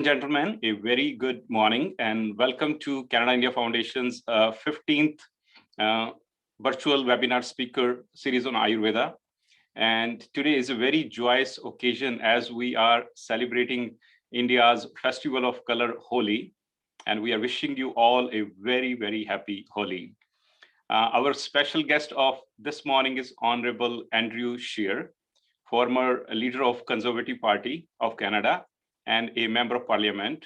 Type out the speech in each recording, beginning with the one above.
Gentlemen, a very good morning and welcome to Canada India Foundation's 15th virtual webinar speaker series on Ayurveda. And today is a very joyous occasion as we are celebrating India's festival of color, Holi. And we are wishing you all a very, very happy Holi. Our special guest of this morning is Honorable Andrew Scheer, former leader of Conservative Party of Canada and a member of parliament.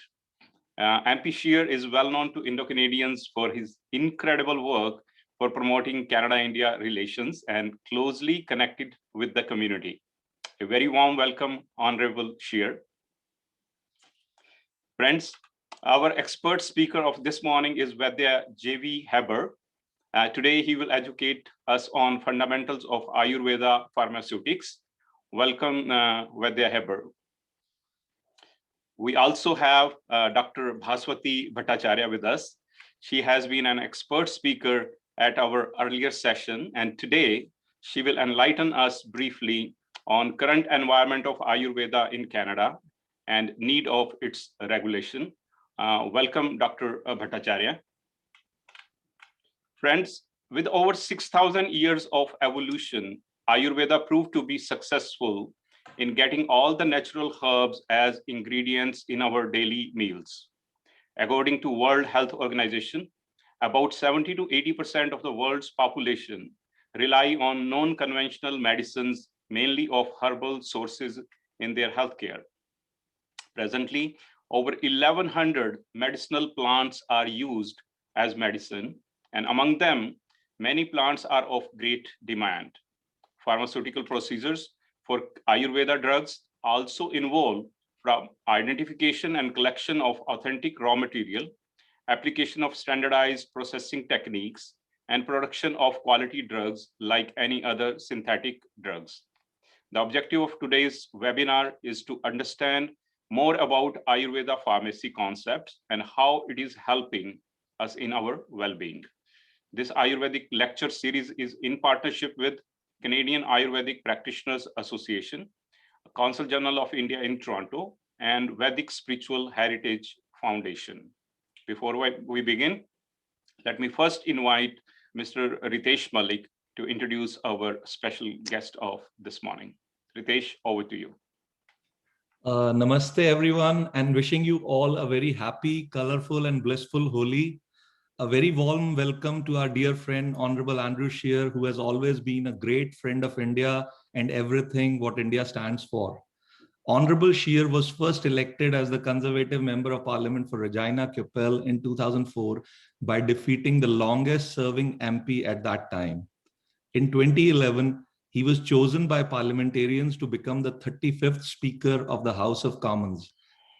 MP Scheer is well known to Indo-Canadians for his incredible work for promoting Canada-India relations and closely connected with the community. A very warm welcome, Honorable Scheer. Friends, our expert speaker of this morning is Vaidya J.V. Herbal. Today, he will educate us on fundamentals of Ayurveda Pharmaceutics. Welcome, Vaidya Herbal. We also have Dr. Bhaswati Bhattacharya with us. She has been an expert speaker at our earlier session, and today she will enlighten us briefly on current environment of Ayurveda in Canada and need of its regulation. Welcome, Dr. Bhattacharya. Friends, with over 6,000 years of evolution, Ayurveda proved to be successful in getting all the natural herbs as ingredients in our daily meals. According to World Health Organization, about 70 to 80% of the world's population rely on non-conventional medicines, mainly of herbal sources in their healthcare. Presently, over 1,100 medicinal plants are used as medicine, and among them, many plants are of great demand. Pharmaceutical procedures for Ayurveda drugs also involve from identification and collection of authentic raw material, application of standardized processing techniques, and production of quality drugs like any other synthetic drugs. The objective of today's webinar is to understand more about Ayurveda pharmacy concepts and how it is helping us in our well-being. This Ayurvedic lecture series is in partnership with Canadian Ayurvedic Practitioners Association, Consul General of India in Toronto, and Vedic Spiritual Heritage Foundation. Before we begin, let me first invite Mr. Ritesh Malik to introduce our special guest of this morning. Ritesh, over to you. Namaste everyone, and wishing you all a very happy, colorful and blissful Holi. A very warm welcome to our dear friend, Honorable Andrew Scheer, who has always been a great friend of India and everything what India stands for. Honorable Scheer was first elected as the Conservative Member of Parliament for Regina Capel in 2004 by defeating the longest serving MP at that time. In 2011, he was chosen by parliamentarians to become the 35th Speaker of the House of Commons,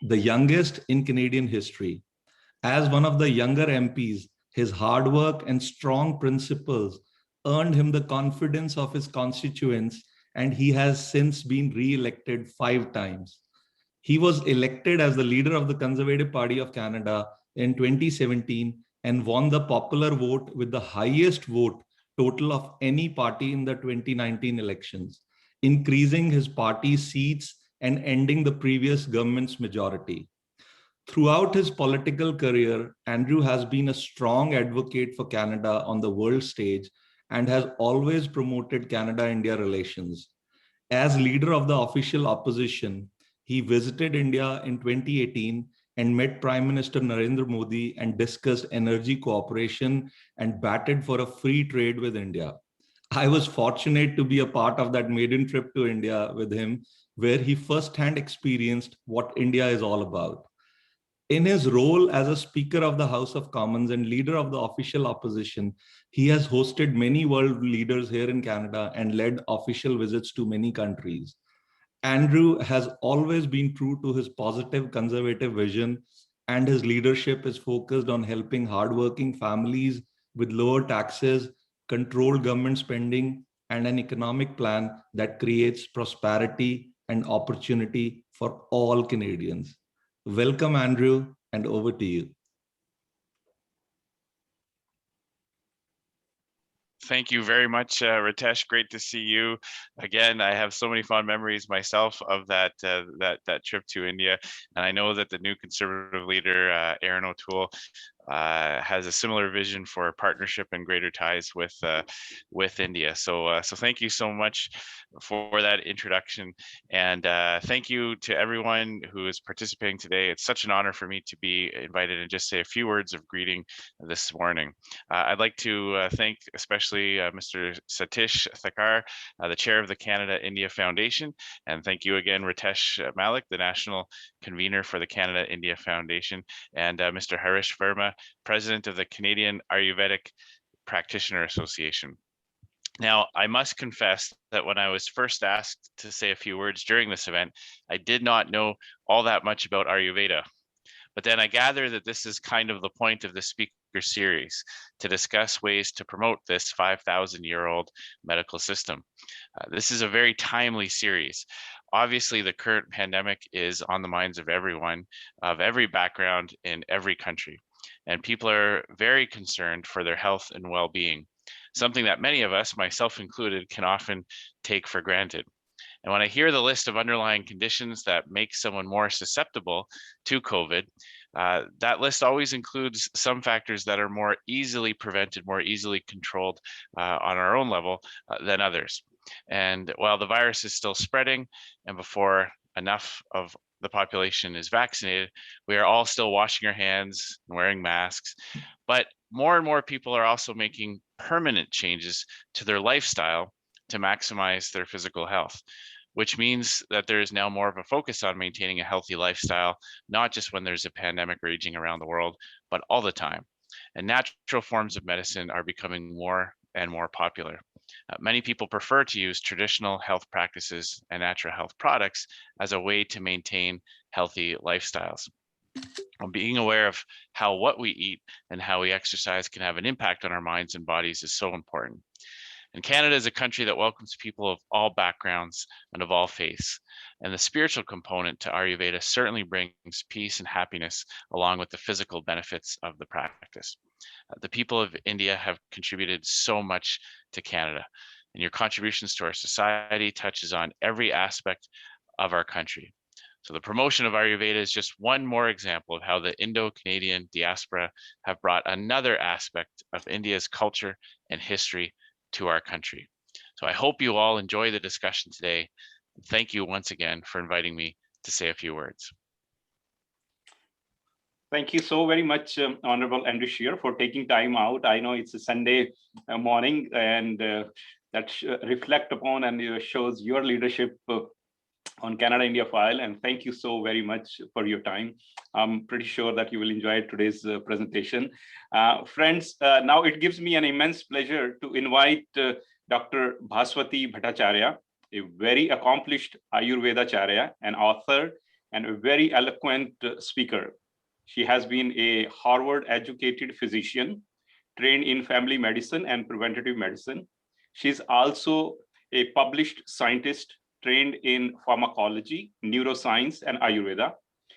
the youngest in Canadian history. As one of the younger MPs, his hard work and strong principles earned him the confidence of his constituents, and he has since been re-elected 5 times. He was elected as the leader of the Conservative Party of Canada in 2017 and won the popular vote with the highest vote total of any party in the 2019 elections, increasing his party's seats and ending the previous government's majority. Throughout his political career, Andrew has been a strong advocate for Canada on the world stage and has always promoted Canada-India relations. As leader of the official opposition, he visited India in 2018 and met Prime Minister Narendra Modi and discussed energy cooperation and batted for a free trade with India. I was fortunate to be a part of that maiden trip to India with him, where he firsthand experienced what India is all about. In his role as a Speaker of the House of Commons and leader of the official opposition, he has hosted many world leaders here in Canada and led official visits to many countries. Andrew has always been true to his positive conservative vision, and his leadership is focused on helping hardworking families with lower taxes, controlled government spending, and an economic plan that creates prosperity and opportunity for all Canadians. Welcome, Andrew, and over to you. Thank you very much, Ritesh. Great to see you again. I have so many fond memories myself of that trip to India, and I know that the new conservative leader, Aaron O'Toole, has a similar vision for partnership and greater ties with India. So thank you so much for that introduction, and thank you to everyone who is participating today. It's such an honor for me to be invited and just say a few words of greeting this morning. I'd like to thank especially Mr. Satish Thakar, the chair of the Canada-India Foundation, and thank you again, Ritesh Malik, the national convener for the Canada-India Foundation, and Mr. Harish Verma, president of the Canadian Ayurvedic Practitioner Association. Now, I must confess that when I was first asked to say a few words during this event, I did not know all that much about Ayurveda. But then I gather that this is kind of the point of the speaker series, to discuss ways to promote this 5,000-year-old medical system. This is a very timely series. Obviously, the current pandemic is on the minds of everyone, of every background in every country. And people are very concerned for their health and well-being, something that many of us, myself included, can often take for granted. And when I hear the list of underlying conditions that make someone more susceptible to COVID, that list always includes some factors that are more easily prevented, more easily controlled on our own level than others. And while the virus is still spreading, and before enough of the population is vaccinated, we are all still washing our hands and wearing masks. But more and more people are also making permanent changes to their lifestyle to maximize their physical health, which means that there is now more of a focus on maintaining a healthy lifestyle, not just when there's a pandemic raging around the world, but all the time. And natural forms of medicine are becoming more and more popular. Many people prefer to use traditional health practices and natural health products as a way to maintain healthy lifestyles. Being aware of how what we eat and how we exercise can have an impact on our minds and bodies is so important. And Canada is a country that welcomes people of all backgrounds and of all faiths. And the spiritual component to Ayurveda certainly brings peace and happiness along with the physical benefits of the practice. The people of India have contributed so much to Canada, and your contributions to our society touches on every aspect of our country. So the promotion of Ayurveda is just one more example of how the Indo-Canadian diaspora have brought another aspect of India's culture and history to our country. So I hope you all enjoy the discussion today. Thank you once again for inviting me to say a few words. Thank you so very much, Honorable Andrew Scheer, for taking time out. I know it's a Sunday morning, and that reflect upon and shows your leadership on Canada-India file. And thank you so very much for your time. I'm pretty sure that you will enjoy today's presentation. Friends, now it gives me an immense pleasure to invite Dr. Bhaswati Bhattacharya, a very accomplished Ayurvedacharya, an author, and a very eloquent speaker. She has been a Harvard-educated physician, trained in family medicine and preventative medicine. She's also a published scientist, trained in pharmacology, neuroscience, and Ayurveda.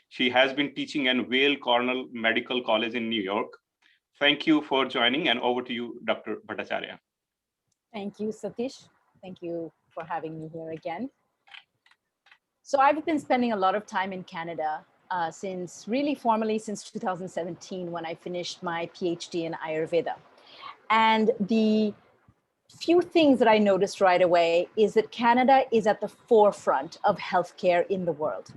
She has been teaching in Weill Cornell Medical College in New York. Thank you for joining, and over to you, Dr. Bhattacharya. Thank you, Satish. Thank you for having me here again. So I've been spending a lot of time in Canada formally since 2017, when I finished my PhD in Ayurveda. And the few things that I noticed right away is that Canada is at the forefront of healthcare in the world.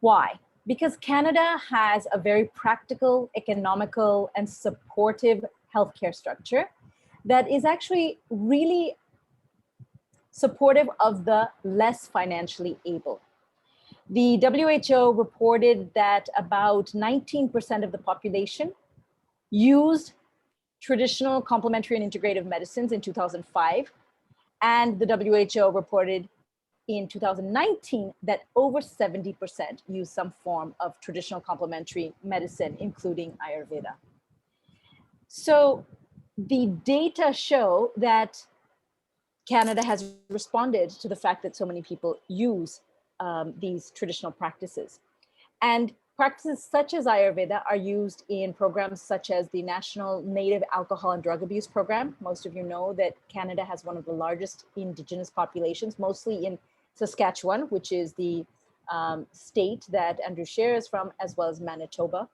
Why? Because Canada has a very practical, economical, and supportive healthcare structure that is actually really supportive of the less financially able. The WHO reported that about 19% of the population used traditional complementary and integrative medicines in 2005. And the WHO reported in 2019 that over 70% use some form of traditional complementary medicine, including Ayurveda. So the data show that Canada has responded to the fact that so many people use these traditional practices. And Practices such as Ayurveda are used in programs such as the National Native Alcohol and Drug Abuse Program. Most of you know that Canada has one of the largest Indigenous populations, mostly in Saskatchewan, which is the state that Andrew Scheer is from, as well as Manitoba.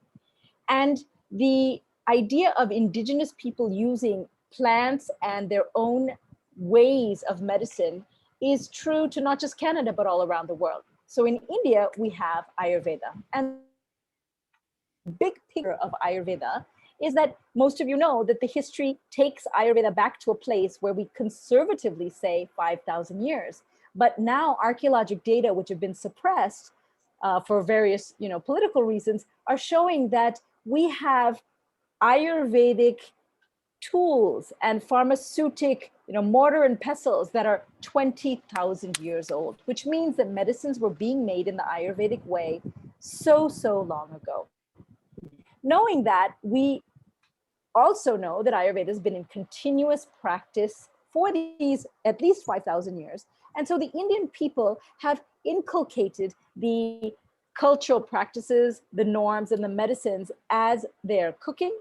And the idea of Indigenous people using plants and their own ways of medicine is true to not just Canada, but all around the world. So in India, we have Ayurveda. And big picture of Ayurveda is that most of you know that the history takes Ayurveda back to a place where we conservatively say 5,000 years. But now archaeologic data, which have been suppressed for various political reasons, are showing that we have Ayurvedic tools and pharmaceutic mortar and pestles that are 20,000 years old, which means that medicines were being made in the Ayurvedic way so long ago. Knowing that, we also know that Ayurveda has been in continuous practice for these at least 5,000 years. And so the Indian people have inculcated the cultural practices, the norms, and the medicines as their cooking,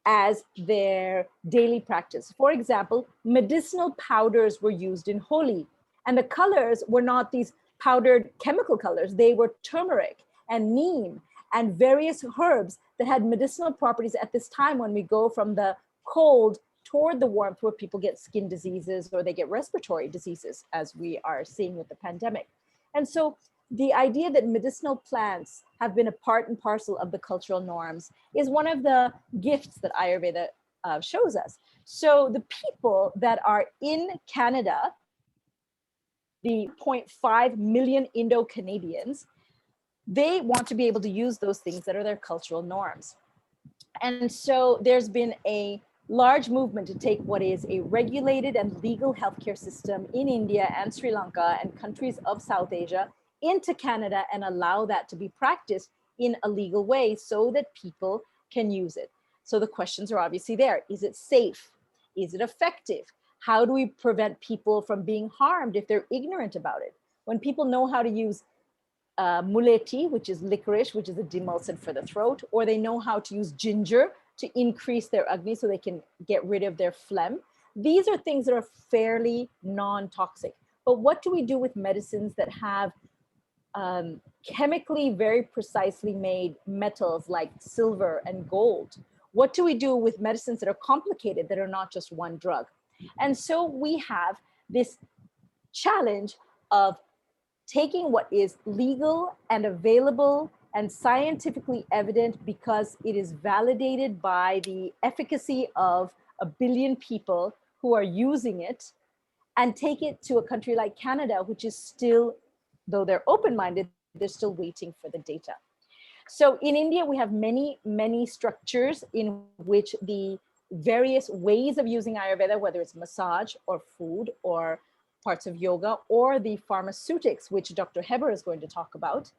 as their daily practice. For example, medicinal powders were used in Holi, and the colors were not these powdered chemical colors. They were turmeric and neem and various herbs that had medicinal properties at this time when we go from the cold toward the warmth, where people get skin diseases or they get respiratory diseases, as we are seeing with the pandemic. And so the idea that medicinal plants have been a part and parcel of the cultural norms is one of the gifts that Ayurveda shows us. So the people that are in Canada, the 0.5 million Indo-Canadians, they want to be able to use those things that are their cultural norms. And so there's been a large movement to take what is a regulated and legal healthcare system in India and Sri Lanka and countries of South Asia into Canada and allow that to be practiced in a legal way so that people can use it. So the questions are obviously there. Is it safe? Is it effective? How do we prevent people from being harmed if they're ignorant about it? When people know how to use muleti, which is licorice, which is a demulcent for the throat, or they know how to use ginger to increase their agni so they can get rid of their phlegm. These are things that are fairly non-toxic. But what do we do with medicines that have chemically very precisely made metals like silver and gold? What do we do with medicines that are complicated, that are not just one drug? And so we have this challenge of taking what is legal and available and scientifically evident because it is validated by the efficacy of 1 billion people who are using it, and take it to a country like Canada, which is still, though they're open-minded, they're still waiting for the data. So in India, we have many structures in which the various ways of using Ayurveda, whether it's massage or food or parts of yoga or the pharmaceutics, which Dr. Heber is going to talk about.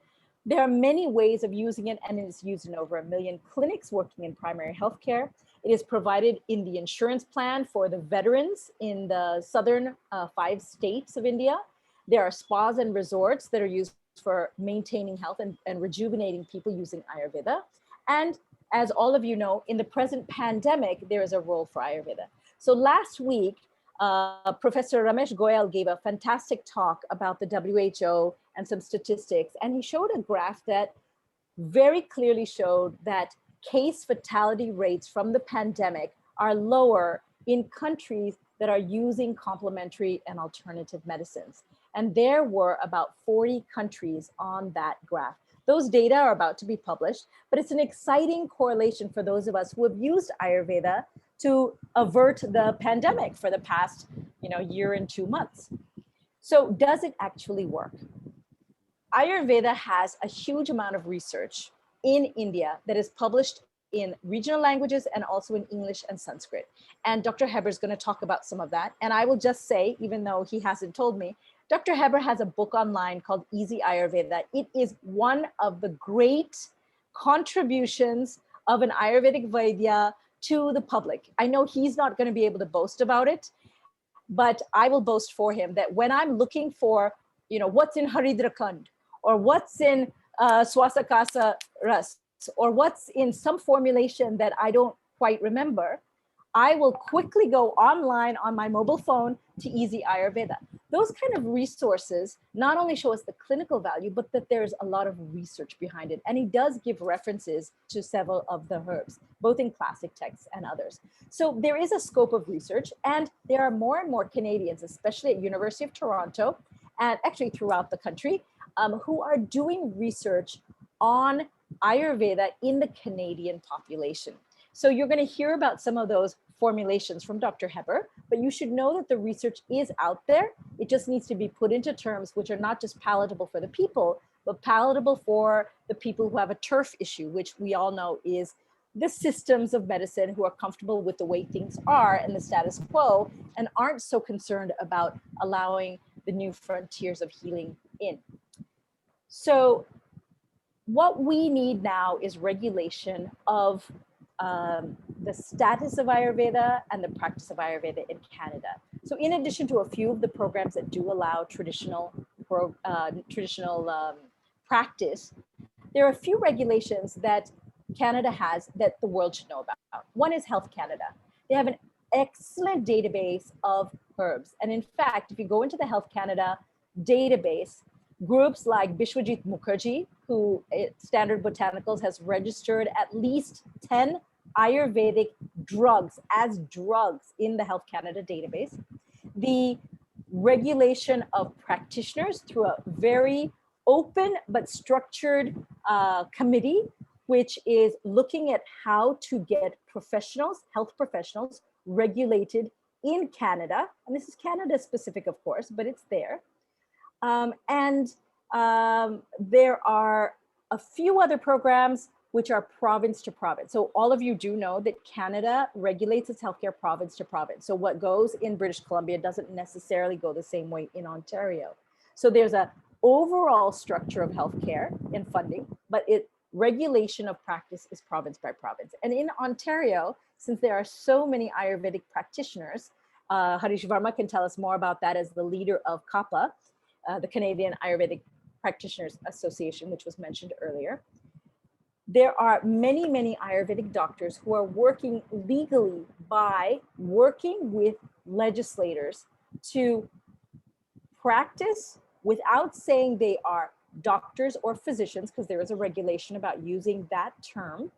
There are many ways of using it, and it is used in over 1 million clinics working in primary healthcare. It is provided in the insurance plan for the veterans in the southern 5 states of India. There are spas and resorts that are used for maintaining health and rejuvenating people using Ayurveda. And as all of you know, in the present pandemic, there is a role for Ayurveda. So last week, Professor Ramesh Goyal gave a fantastic talk about the WHO and some statistics, and he showed a graph that very clearly showed that case fatality rates from the pandemic are lower in countries that are using complementary and alternative medicines. And there were about 40 countries on that graph. Those data are about to be published, but it's an exciting correlation for those of us who have used Ayurveda to avert the pandemic for the past year and 2 months. So does it actually work? Ayurveda has a huge amount of research in India that is published in regional languages and also in English and Sanskrit. And Dr. Heber is going to talk about some of that. And I will just say, even though he hasn't told me, Dr. Heber has a book online called Easy Ayurveda. It is one of the great contributions of an Ayurvedic Vaidya to the public. I know he's not going to be able to boast about it, but I will boast for him that when I'm looking for, what's in Haridrakand or what's in swasakasa ras, or what's in some formulation that I don't quite remember, I will quickly go online on my mobile phone to Easy Ayurveda. Those kind of resources not only show us the clinical value, but that there's a lot of research behind it. And he does give references to several of the herbs, both in classic texts and others. So there is a scope of research, and there are more and more Canadians, especially at University of Toronto, and actually throughout the country, who are doing research on Ayurveda in the Canadian population. So you're going to hear about some of those formulations from Dr. Heber, but you should know that the research is out there. It just needs to be put into terms which are not just palatable for the people, but palatable for the people who have a turf issue, which we all know is the systems of medicine who are comfortable with the way things are and the status quo and aren't so concerned about allowing the new frontiers of healing in. So what we need now is regulation of the status of Ayurveda and the practice of Ayurveda in Canada. So in addition to a few of the programs that do allow traditional practice, there are a few regulations that Canada has that the world should know about. One is Health Canada. They have an excellent database of herbs. And in fact, if you go into the Health Canada database, groups like Bishwajit Mukherjee, who at Standard Botanicals has registered at least 10 Ayurvedic drugs as drugs in the Health Canada database. The regulation of practitioners through a very open but structured committee, which is looking at how to get professionals, health professionals, regulated in Canada. And this is Canada specific, of course, but it's there. There are a few other programs which are province to province. So all of you do know that Canada regulates its healthcare province to province. So what goes in British Columbia doesn't necessarily go the same way in Ontario. So there's an overall structure of healthcare and funding, but regulation of practice is province by province. And in Ontario, since there are so many Ayurvedic practitioners, Harish Varma can tell us more about that as the leader of CAPA, the Canadian Ayurvedic Practitioners Association, which was mentioned earlier. There are many, many Ayurvedic doctors who are working legally by working with legislators to practice without saying they are doctors or physicians, because there is a regulation about using that term,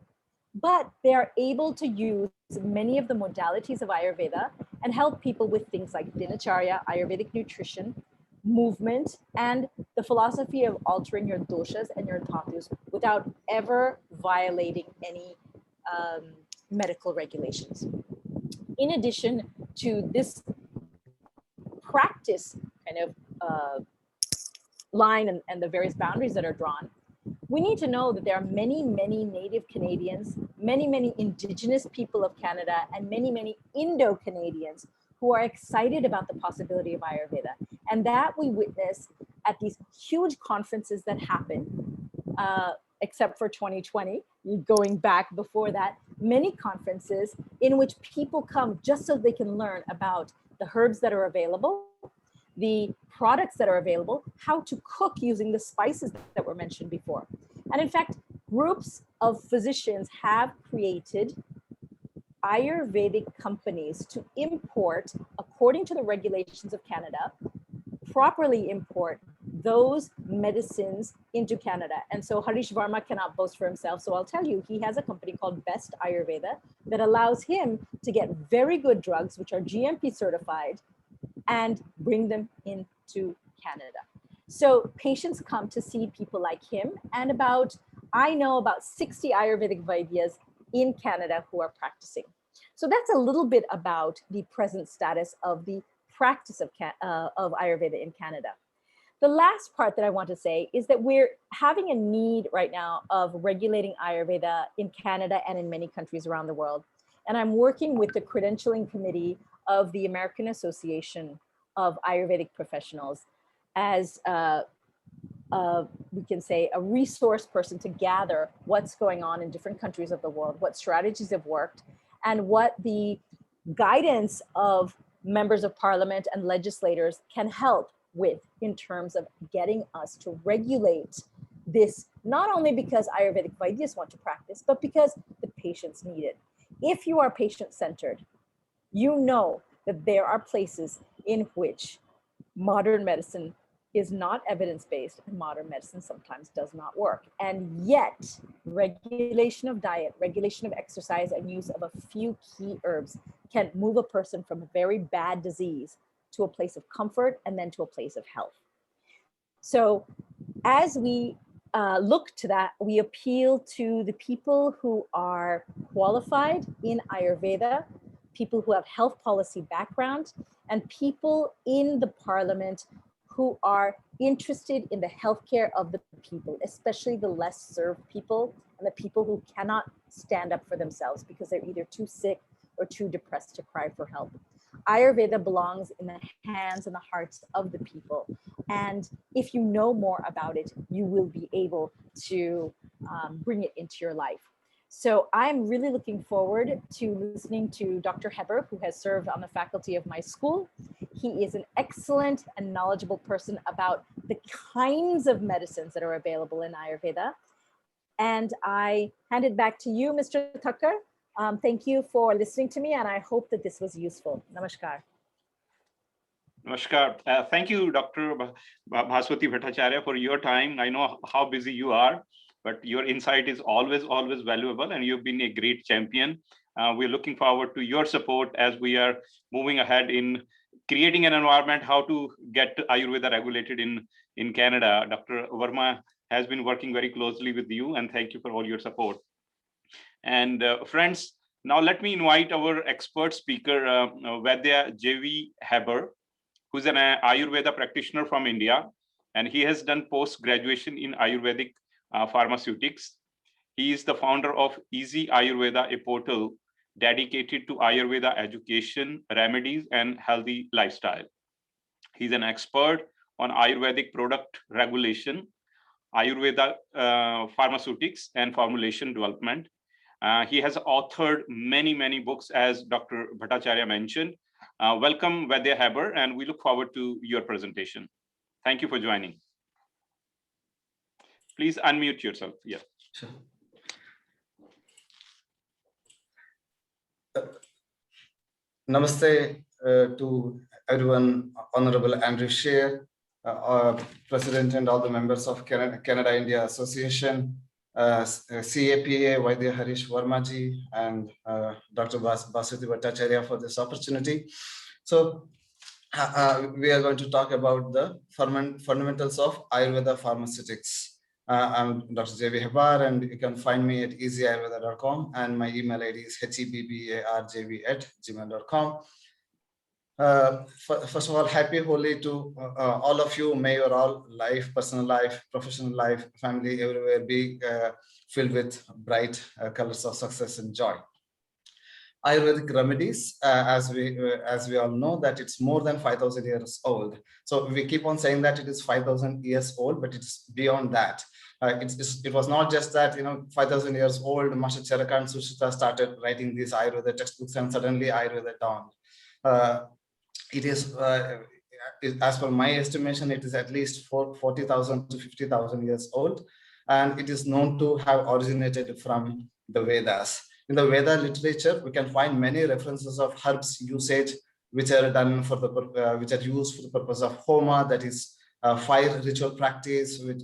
but they are able to use many of the modalities of Ayurveda and help people with things like dinacharya, Ayurvedic nutrition, movement, and the philosophy of altering your doshas and your dhatus without ever violating any medical regulations. In addition to this practice kind of line and the various boundaries that are drawn, we need to know that there are many, many Native Canadians, many, many Indigenous people of Canada, and many, many Indo-Canadians who are excited about the possibility of Ayurveda. And that we witness at these huge conferences that happen, except for 2020, going back before that, many conferences in which people come just so they can learn about the herbs that are available, the products that are available, how to cook using the spices that were mentioned before. And in fact, groups of physicians have created Ayurvedic companies to import, according to the regulations of Canada, properly import those medicines into Canada. And so Harish Varma cannot boast for himself. So I'll tell you, he has a company called Best Ayurveda that allows him to get very good drugs, which are GMP certified, and bring them into Canada. So patients come to see people like him, and I know about 60 Ayurvedic Vaidyas in Canada who are practicing. So that's a little bit about the present status of the practice of Ayurveda in Canada. The last part that I want to say is that we're having a need right now of regulating Ayurveda in Canada and in many countries around the world. And I'm working with the credentialing committee of the American Association of Ayurvedic Professionals as we can say a resource person to gather what's going on in different countries of the world, what strategies have worked, and what the guidance of members of parliament and legislators can help with in terms of getting us to regulate this not only because Ayurvedic Vaidyas want to practice, but because the patients need it. If you are patient-centered, you know that there are places in which modern medicine is not evidence-based, and modern medicine sometimes does not work. And yet, regulation of diet, regulation of exercise, and use of a few key herbs can move a person from a very bad disease to a place of comfort and then to a place of health. So as we look to that, we appeal to the people who are qualified in Ayurveda, people who have health policy background, and people in the parliament who are interested in the healthcare of the people, especially the less served people and the people who cannot stand up for themselves because they're either too sick or too depressed to cry for help. Ayurveda belongs in the hands and the hearts of the people. And if you know more about it, you will be able to bring it into your life. So I'm really looking forward to listening to Dr. Herbal, who has served on the faculty of my school. He is an excellent and knowledgeable person about the kinds of medicines that are available in Ayurveda. And I hand it back to you, Mr. Thakkar. Thank you for listening to me, and I hope that this was useful. Namaskar. Namaskar. Thank you, Dr. Bhaswati Bhattacharya, for your time. I know how busy you are, but your insight is always valuable, and you've been a great champion. We're looking forward to your support as we are moving ahead in creating an environment how to get Ayurveda regulated in Canada. Dr. Verma has been working very closely with you, and thank you for all your support. And friends, now let me invite our expert speaker, Vaidya J.V. Herbal, who's an Ayurveda practitioner from India, and he has done post-graduation in Ayurvedic Pharmaceutics. He is the founder of Easy Ayurveda, a portal dedicated to Ayurveda education, remedies, and healthy lifestyle. He's an expert on Ayurvedic product regulation, Ayurveda pharmaceutics, and formulation development. He has authored many books, as Dr. Bhattacharya mentioned. Welcome, Vaidya Herbal, and we look forward to your presentation. Thank you for joining. Please unmute yourself. Yeah. Sure. Namaste to everyone, Honorable Andrew Scheer, President and all the members of Canada-India Association, CAPA, Vaidya Harish Vermaji, and Dr. Bhaswati Bhattacharya for this opportunity. So we are going to talk about the fundamentals of Ayurveda Pharmaceutics. I'm Dr. J.V. Herbal, and you can find me at easyayurveda.com, and my email ID is hebbarjv@gmail.com. First of all, happy Holi to all of you. May your all life, personal life, professional life, family, everywhere be filled with bright colors of success and joy. Ayurvedic remedies, as we all know, that it's more than 5,000 years old. So we keep on saying that it is 5,000 years old, but it's beyond that. It was not just that 5,000 years old. Master Charaka and Sushruta started writing these Ayurveda textbooks, and suddenly Ayurveda dawned. It is, as per my estimation, it is at least 40,000 to 50,000 years old, and it is known to have originated from the Vedas. In the Veda literature, we can find many references of herbs usage, which are done for the which are used for the purpose of homa, that is fire ritual practice. With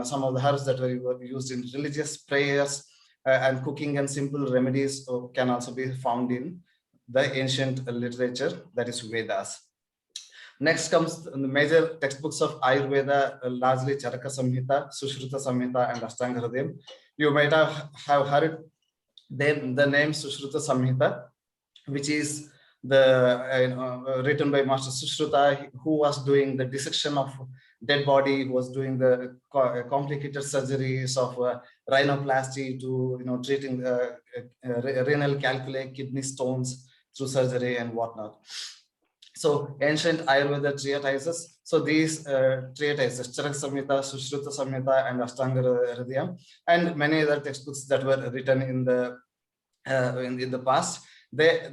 some of the herbs that were used in religious prayers and cooking and simple remedies can also be found in the ancient literature, that is Vedas. Next comes the major textbooks of Ayurveda, largely Charaka Samhita, Sushruta Samhita, and Ashtanga Hridayam. You might have heard the name Sushruta Samhita, which is the written by Master Sushruta, who was doing the dissection of dead body, who was doing the complicated surgeries of rhinoplasty to treating renal calculi, kidney stones through surgery and whatnot. So ancient Ayurveda treatises. So these treatises, Charaka Samhita, Sushruta Samhita, and Ashtanga Hridayam, and many other textbooks that were written in the past, they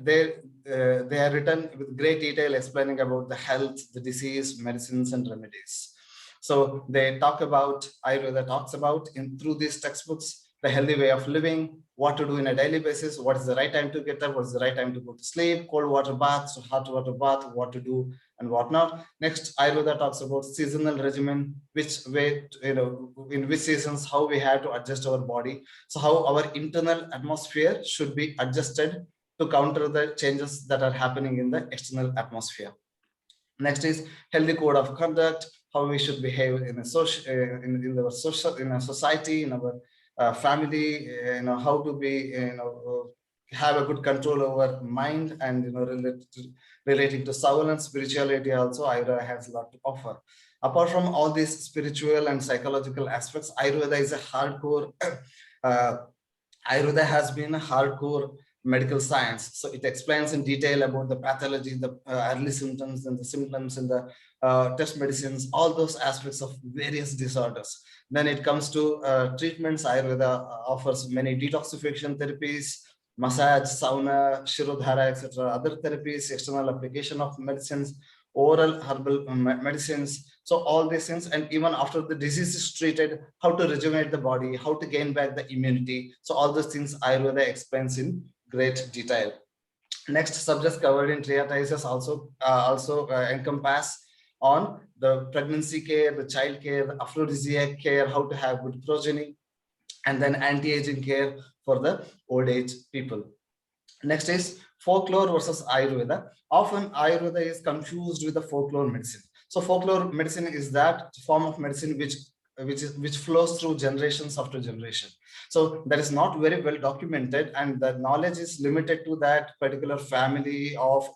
are written with great detail, explaining about the health, the disease, medicines, and remedies. So they talk about, Ayurveda talks about through these textbooks, the healthy way of living, what to do in a daily basis, what is the right time to get up, what is the right time to go to sleep, cold water baths, hot water bath, what to do and whatnot. Next, Ayurveda talks about seasonal regimen, which way, in which seasons, how we have to adjust our body. So how our internal atmosphere should be adjusted to counter the changes that are happening in the external atmosphere. Next is healthy code of conduct, how we should behave in a social, in our social, in a society, in our family, how to be, have a good control over mind, and relating to soul and spirituality also, Ayurveda has a lot to offer. Apart from all these spiritual and psychological aspects, Ayurveda is a hardcore Ayurveda has been a hardcore medical science. So it explains in detail about the pathology, the early symptoms and the symptoms and the test medicines, all those aspects of various disorders. Then it comes to treatments. Ayurveda offers many detoxification therapies, massage, sauna, shirodhara, etc. Other therapies, external application of medicines, oral herbal medicines. So all these things, and even after the disease is treated, how to rejuvenate the body, how to gain back the immunity. So all those things Ayurveda explains in great detail. Next, subjects covered in treatises also encompass on the pregnancy care, the child care, the aphrodisiac care, how to have good progeny, and then anti-aging care for the old age people. Next is folklore versus Ayurveda. Often Ayurveda is confused with the folklore medicine. So folklore medicine is that form of medicine which flows through generations after generation. So that is not very well documented, and the knowledge is limited to that particular family of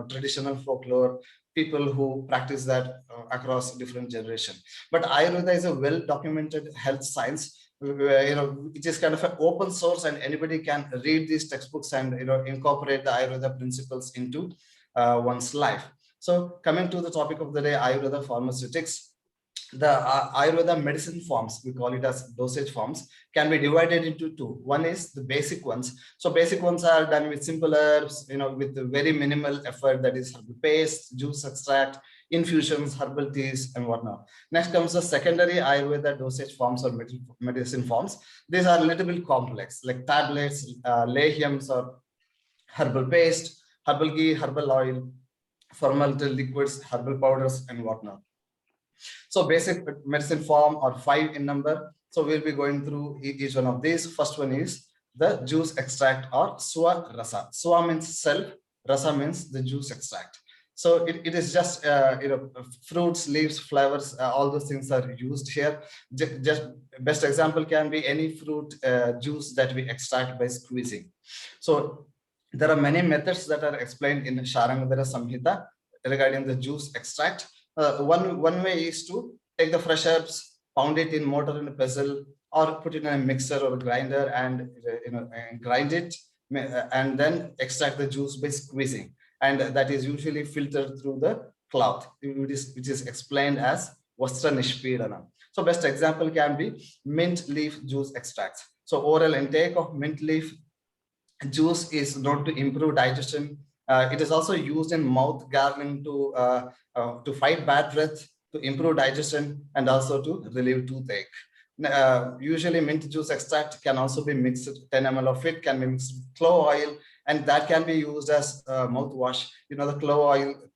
traditional folklore, people who practice that across different generations. But Ayurveda is a well documented health science. It is kind of an open source, and anybody can read these textbooks and incorporate the Ayurveda principles into one's life. So coming to the topic of the day, Ayurveda Pharmaceutics. The Ayurveda medicine forms, we call it as dosage forms, can be divided into two. One is the basic ones. So basic ones are done with simple herbs, with very minimal effort, that is herbal paste, juice extract, infusions, herbal teas, and whatnot. Next comes the secondary Ayurveda dosage forms or medicine forms. These are a little bit complex, like tablets, layhyams, or herbal paste, herbal ghee, herbal oil, fermented liquids, herbal powders, and whatnot. So basic medicine form are 5 in number. So we'll be going through each one of these. First one is the juice extract or swa rasa. Swa means self, rasa means the juice extract. So it is just fruits, leaves, flowers, all those things are used here. Just best example can be any fruit juice that we extract by squeezing. So there are many methods that are explained in Sharangadhara Samhita regarding the juice extract. One way is to take the fresh herbs, pound it in mortar and pestle, or put it in a mixer or a grinder and grind it, and then extract the juice by squeezing. And that is usually filtered through the cloth, which is explained as Vastra Nishpidana. So best example can be mint leaf juice extracts. So oral intake of mint leaf juice is known to improve digestion. It is also used in mouth gargling to fight bad breath, to improve digestion, and also to relieve toothache. Usually mint juice extract can also be mixed, 10 ml of it can be mixed with clove oil, and that can be used as mouthwash. The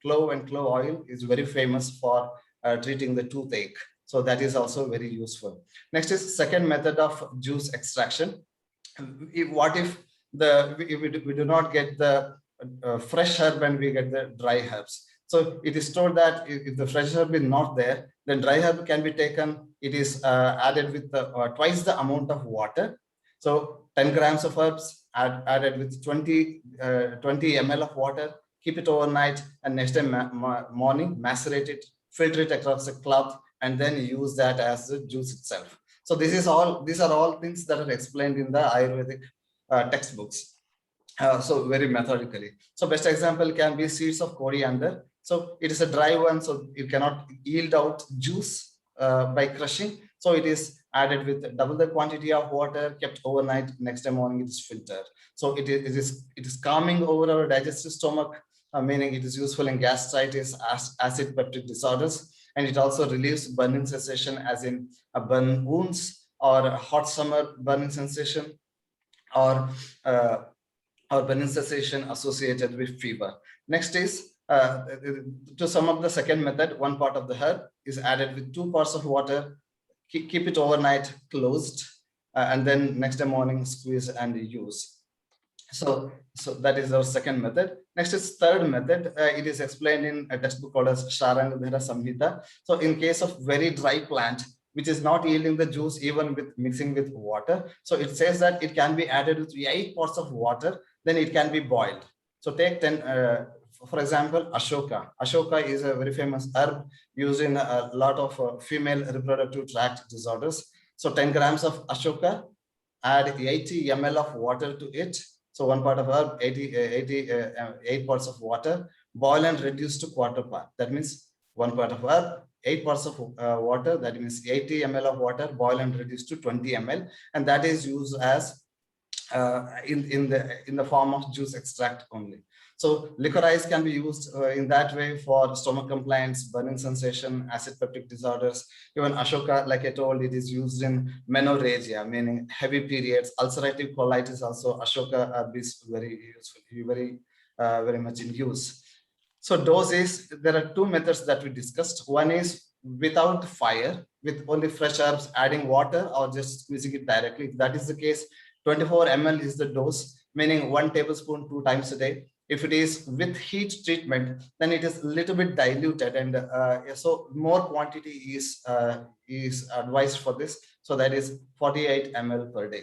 clove and clove oil is very famous for treating the toothache. So that is also very useful. Next is second method of juice extraction. What if we do not get the fresh herb and we get the dry herbs? So it is told that if the fresh herb is not there, then dry herb can be taken. It is added with twice the amount of water. So 10 grams of herbs added with 20 ml of water, keep it overnight, and next day morning macerate it, filter it across a cloth, and then use that as the juice itself. So these are all things that are explained in the Ayurvedic textbooks. So very methodically. So best example can be seeds of coriander. So it is a dry one, so you cannot yield out juice by crushing. So it is added with double the quantity of water, kept overnight, next day morning it is filtered. So it is calming over our digestive stomach, meaning it is useful in gastritis, acid peptic disorders. and it also relieves burning sensation, as in a burn wounds or a hot summer burning sensation, or burning sensation associated with fever. Next is to sum up the second method, one part of the herb is added with 2 parts of water, keep it overnight closed, and then next day morning squeeze and use. So that is our second method. Next is third method. It is explained in a textbook called as Sharangadhara Samhita. So in case of very dry plant, which is not yielding the juice even with mixing with water, so it says that it can be added with 8 parts of water, then it can be boiled. So take 10, for example, Ashoka. Ashoka is a very famous herb used in a lot of female reproductive tract disorders. So 10 grams of Ashoka, add 80 ml of water to it. So 1 part of herb, 8 parts of water, boil and reduce to quarter part. That means 1 part of herb, 8 parts of water, that means 80 ml of water, boil and reduce to 20 ml. And that is used as in the form of juice extract only. So licorice can be used in that way for stomach complaints, burning sensation, acid peptic disorders. Even Ashoka, like I told, it is used in menorrhagia, meaning heavy periods. Ulcerative colitis also, Ashoka is very useful, very much in use. So dose is, there are 2 methods that we discussed. One is without fire, with only fresh herbs, adding water or just squeezing it directly. If that is the case, 24 ml is the dose, meaning 1 tablespoon 2 times a day. If it is with heat treatment, then it is a little bit diluted, and so more quantity is advised for this. So that is 48 ml per day.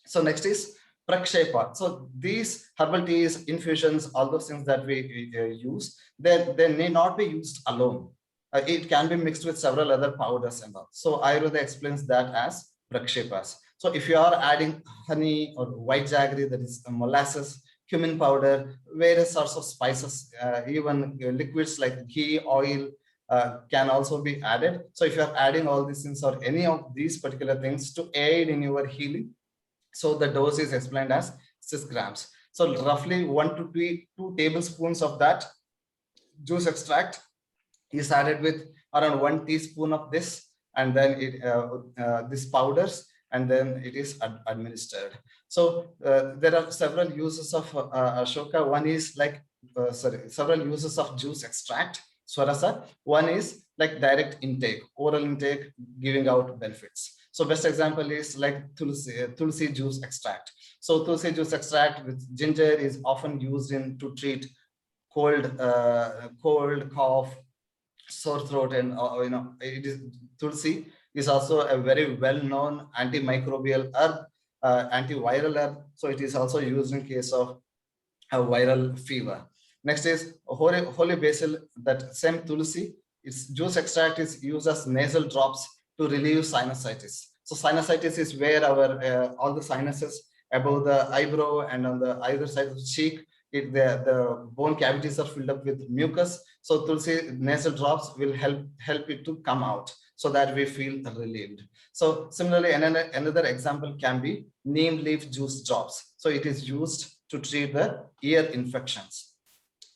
So next is prakshepa. So these herbal teas, infusions, all those things that we use, they may not be used alone. It can be mixed with several other powders and all. So Ayurveda explains that as prakshepas. So if you are adding honey or white jaggery, that is molasses, cumin powder, various sorts of spices, even liquids like ghee, oil can also be added. So if you are adding all these things or any of these particular things to aid in your healing, so the dose is explained as 6 grams. So roughly 1 to 2 tablespoons of that juice extract is added with around 1 teaspoon of this, and then this powders, and then it is administered. So there are several uses of Ashoka. One is like, several uses of juice extract, Swarasa. One is like direct intake, oral intake, giving out benefits. So best example is like Tulsi juice extract. So Tulsi juice extract with ginger is often used to treat cold, cough, sore throat, and it is Tulsi is also a very well-known antimicrobial herb, antiviral herb. So it is also used in case of a viral fever. Next is holy basil, that same Tulsi. Its juice extract is used as nasal drops to relieve sinusitis. So sinusitis is where our all the sinuses above the eyebrow and on the either side of the cheek, the bone cavities are filled up with mucus. So Tulsi nasal drops will help it to come out, so that we feel relieved. So similarly, another example can be neem leaf juice drops. So it is used to treat the ear infections.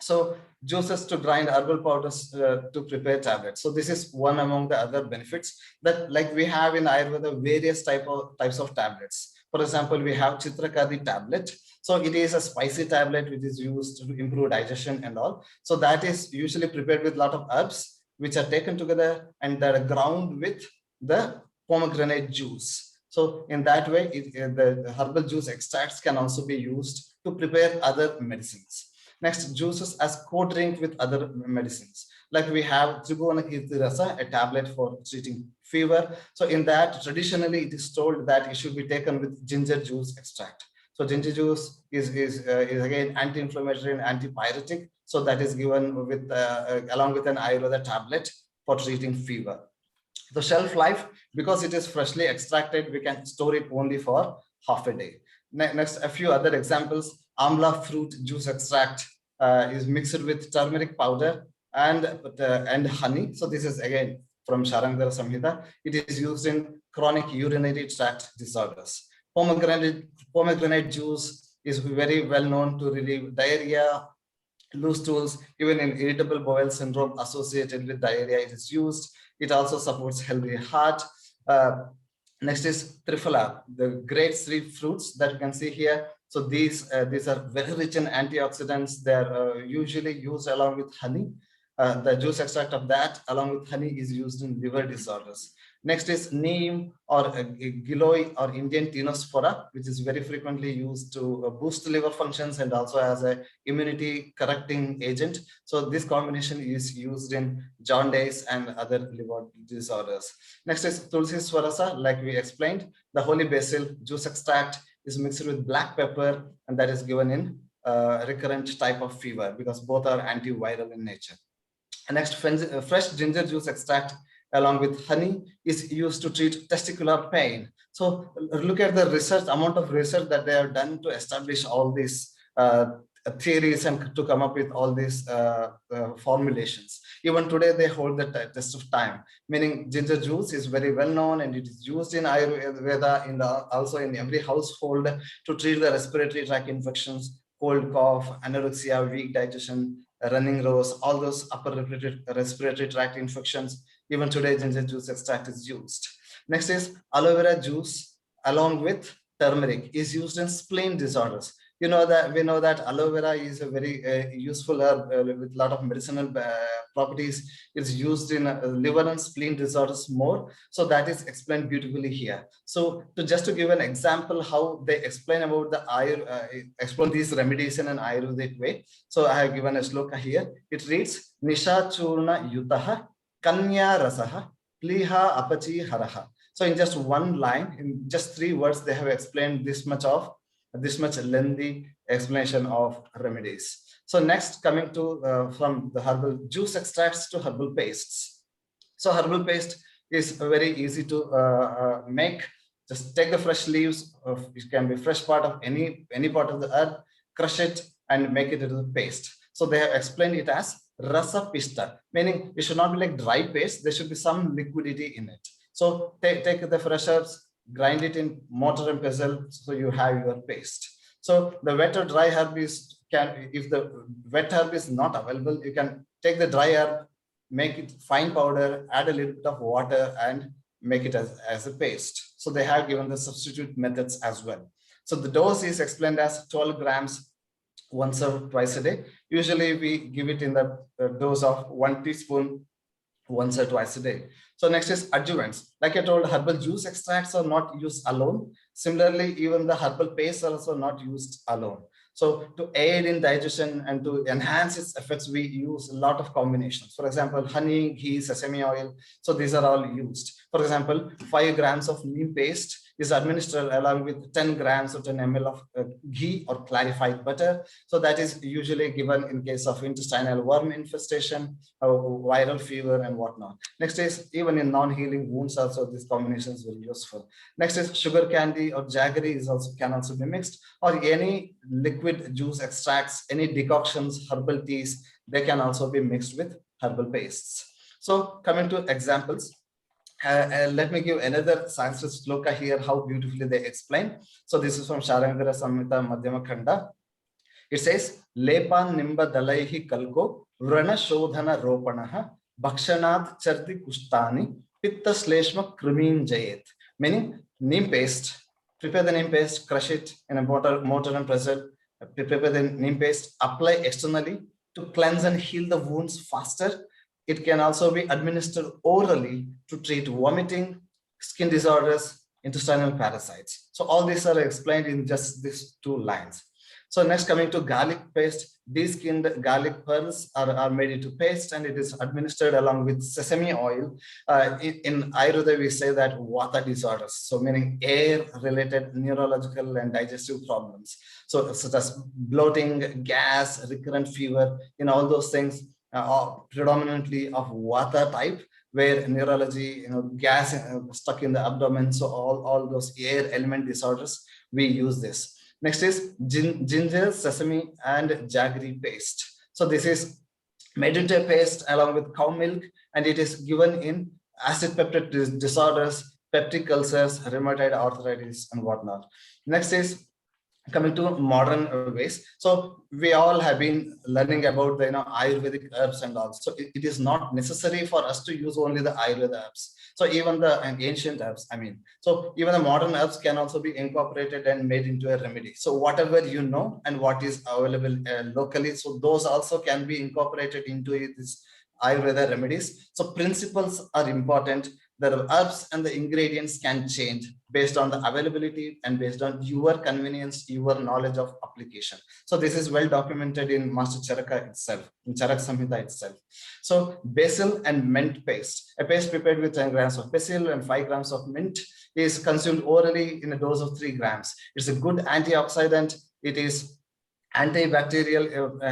So juices to grind, herbal powders to prepare tablets. So this is one among the other benefits that, like we have in Ayurveda, various types of tablets. For example, we have Chitrakadi tablet. So it is a spicy tablet which is used to improve digestion and all. So that is usually prepared with a lot of herbs which are taken together and that are ground with the pomegranate juice. So in that way, the herbal juice extracts can also be used to prepare other medicines. Next, juices as co-drink with other medicines. Like we have Trigona Rasa, a tablet for treating fever. So in that, traditionally, it is told that it should be taken with ginger juice extract. So ginger juice is again anti-inflammatory and antipyretic. So that is given with along with an Ayurveda tablet for treating fever. The shelf life, because it is freshly extracted, we can store it only for half a day. Next, a few other examples. Amla fruit juice extract is mixed with turmeric powder and honey. So this is again from Sharangadhara Samhita. It is used in chronic urinary tract disorders. Pomegranate juice is very well known to relieve diarrhea, loose stools, even in irritable bowel syndrome associated with diarrhea, it is used. It also supports healthy heart. Next is triphala, the great three fruits that you can see here. So these are very rich in antioxidants. They are usually used along with honey. The juice extract of that along with honey is used in liver disorders. Next is neem or giloy or Indian tinospora, which is very frequently used to boost liver functions and also as a immunity correcting agent. So this combination is used in jaundice and other liver disorders. Next is tulsi swarasa, like we explained. The holy basil juice extract is mixed with black pepper, and that is given in recurrent type of fever because both are antiviral in nature. And next, fresh ginger juice extract along with honey is used to treat testicular pain. So look at the research, amount of research that they have done to establish all these theories and to come up with all these formulations. Even today, they hold the test of time, meaning ginger juice is very well known and it is used in Ayurveda, also in every household to treat the respiratory tract infections, cold cough, anorexia, weak digestion, running nose, all those upper respiratory tract infections. Even today, ginger juice extract is used. Next is aloe vera juice along with turmeric is used in spleen disorders. We know that aloe vera is a very useful herb with a lot of medicinal properties. It's used in liver and spleen disorders more. So that is explained beautifully here. So to give an example how they explain about the explain these remedies in an Ayurvedic way. So I have given a shloka here. It reads Nisha Churna Yutaha Kanya Rasaha Pliha Apachi Haraha. So in just one line, in just 3 words, they have explained this much lengthy explanation of remedies. So next, coming to from the herbal juice extracts to herbal pastes. So herbal paste is very easy to make. Just take the fresh leaves of, it can be fresh part of any part of the herb, crush it and make it into the paste. So they have explained it as rasa pista, meaning it should not be like dry paste. There should be some liquidity in it. So take the fresh herbs, grind it in mortar and pestle, so you have your paste. So the wet or dry herb if the wet herb is not available, you can take the dry herb, make it fine powder, add a little bit of water and make it as a paste. So they have given the substitute methods as well. So the dose is explained as 12 grams once or twice a day. Usually we give it in the dose of 1 teaspoon once or twice a day. So next is adjuvants. Like I told, herbal juice extracts are not used alone. Similarly, even the herbal pastes are also not used alone. So to aid in digestion and to enhance its effects, we use a lot of combinations. For example, honey, ghee, sesame oil. So these are all used. For example, 5 grams of neem paste is administered along with 10 grams or 10 ml of ghee or clarified butter. So that is usually given in case of intestinal worm infestation, viral fever and whatnot. Next is even in non-healing wounds also these combinations are useful. Next is sugar candy or jaggery can also be mixed, or any liquid juice extracts, any decoctions, herbal teas, they can also be mixed with herbal pastes. So coming to examples, let me give another Sanskrit shloka here, how beautifully they explain. So this is from Sharangara Samhita Madhyama Khanda. It says, Lepan Nimba Dalaihi Kalko, Vrana Shodhana Ropanaha, Bhakshanad Charti Kushtani, Pitta Sleshma Krimin Jayet. Meaning, neem paste, prepare the neem paste, crush it in a mortar and pestle, prepare the neem paste, apply externally to cleanse and heal the wounds faster. It can also be administered orally to treat vomiting, skin disorders, intestinal parasites. So all these are explained in just these 2 lines. So next, coming to garlic paste, de-skinned garlic pearls are made into paste and it is administered along with sesame oil. In Ayurveda, we say that vata disorders, so meaning air-related neurological and digestive problems. So such as bloating, gas, recurrent fever, all those things are predominantly of vata type, where neurology, gas stuck in the abdomen. So all those air element disorders, we use this. Next is ginger, sesame, and jaggery paste. So this is made into a paste along with cow milk, and it is given in acid peptic disorders, peptic ulcers, rheumatoid arthritis, and whatnot. Next is coming to modern ways. So we all have been learning about the Ayurvedic herbs and all. So it is not necessary for us to use only the Ayurveda herbs. So even the ancient herbs, I mean, so even the modern herbs can also be incorporated and made into a remedy. So whatever you know and what is available locally, so those also can be incorporated into this Ayurveda remedies. So principles are important. The herbs and the ingredients can change based on the availability and based on your convenience, your knowledge of application. So this is well documented in Master Charaka itself, in Charak Samhita itself. So basil and mint paste, a paste prepared with 10 grams of basil and 5 grams of mint is consumed orally in a dose of 3 grams. It's a good antioxidant. It is antibacterial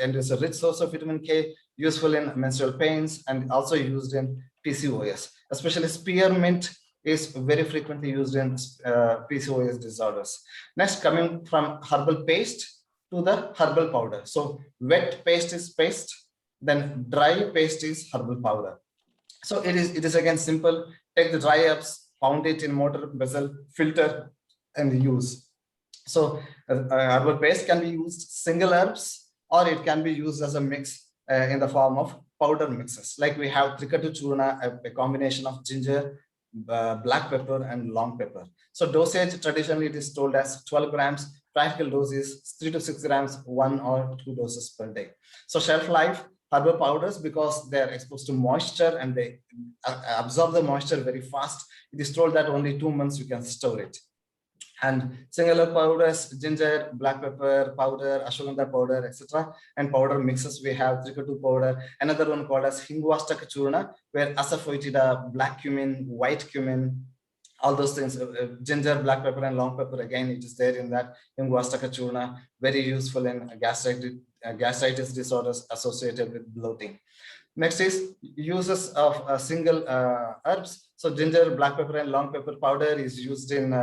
and is a rich source of vitamin K, useful in menstrual pains and also used in PCOS. Especially spearmint is very frequently used in PCOS disorders. Next, coming from herbal paste to the herbal powder. So wet paste is paste, then dry paste is herbal powder. So it is again simple. Take the dry herbs, pound it in mortar, vessel, filter, and use. So herbal paste can be used single herbs, or it can be used as a mix in the form of powder mixes. Like we have Trikatu Churna, a combination of ginger, black pepper, and long pepper. So dosage traditionally it is told as 12 grams. Practical dose is 3 to 6 grams, 1 or 2 doses per day. So shelf life, herbal powders, because they are exposed to moisture and they absorb the moisture very fast, it is told that only 2 months you can store it. And singular powders, ginger, black pepper powder, ashwagandha powder, etc. And powder mixes, we have Trikatu powder, another one called as Hingvastaka Churna, where Asafetida, black cumin, white cumin, all those things, ginger, black pepper, and long pepper, again, it is there in that Hingvastaka Churna, very useful in gastritis disorders associated with bloating. Next is uses of single herbs. So ginger, black pepper, and long pepper powder is used in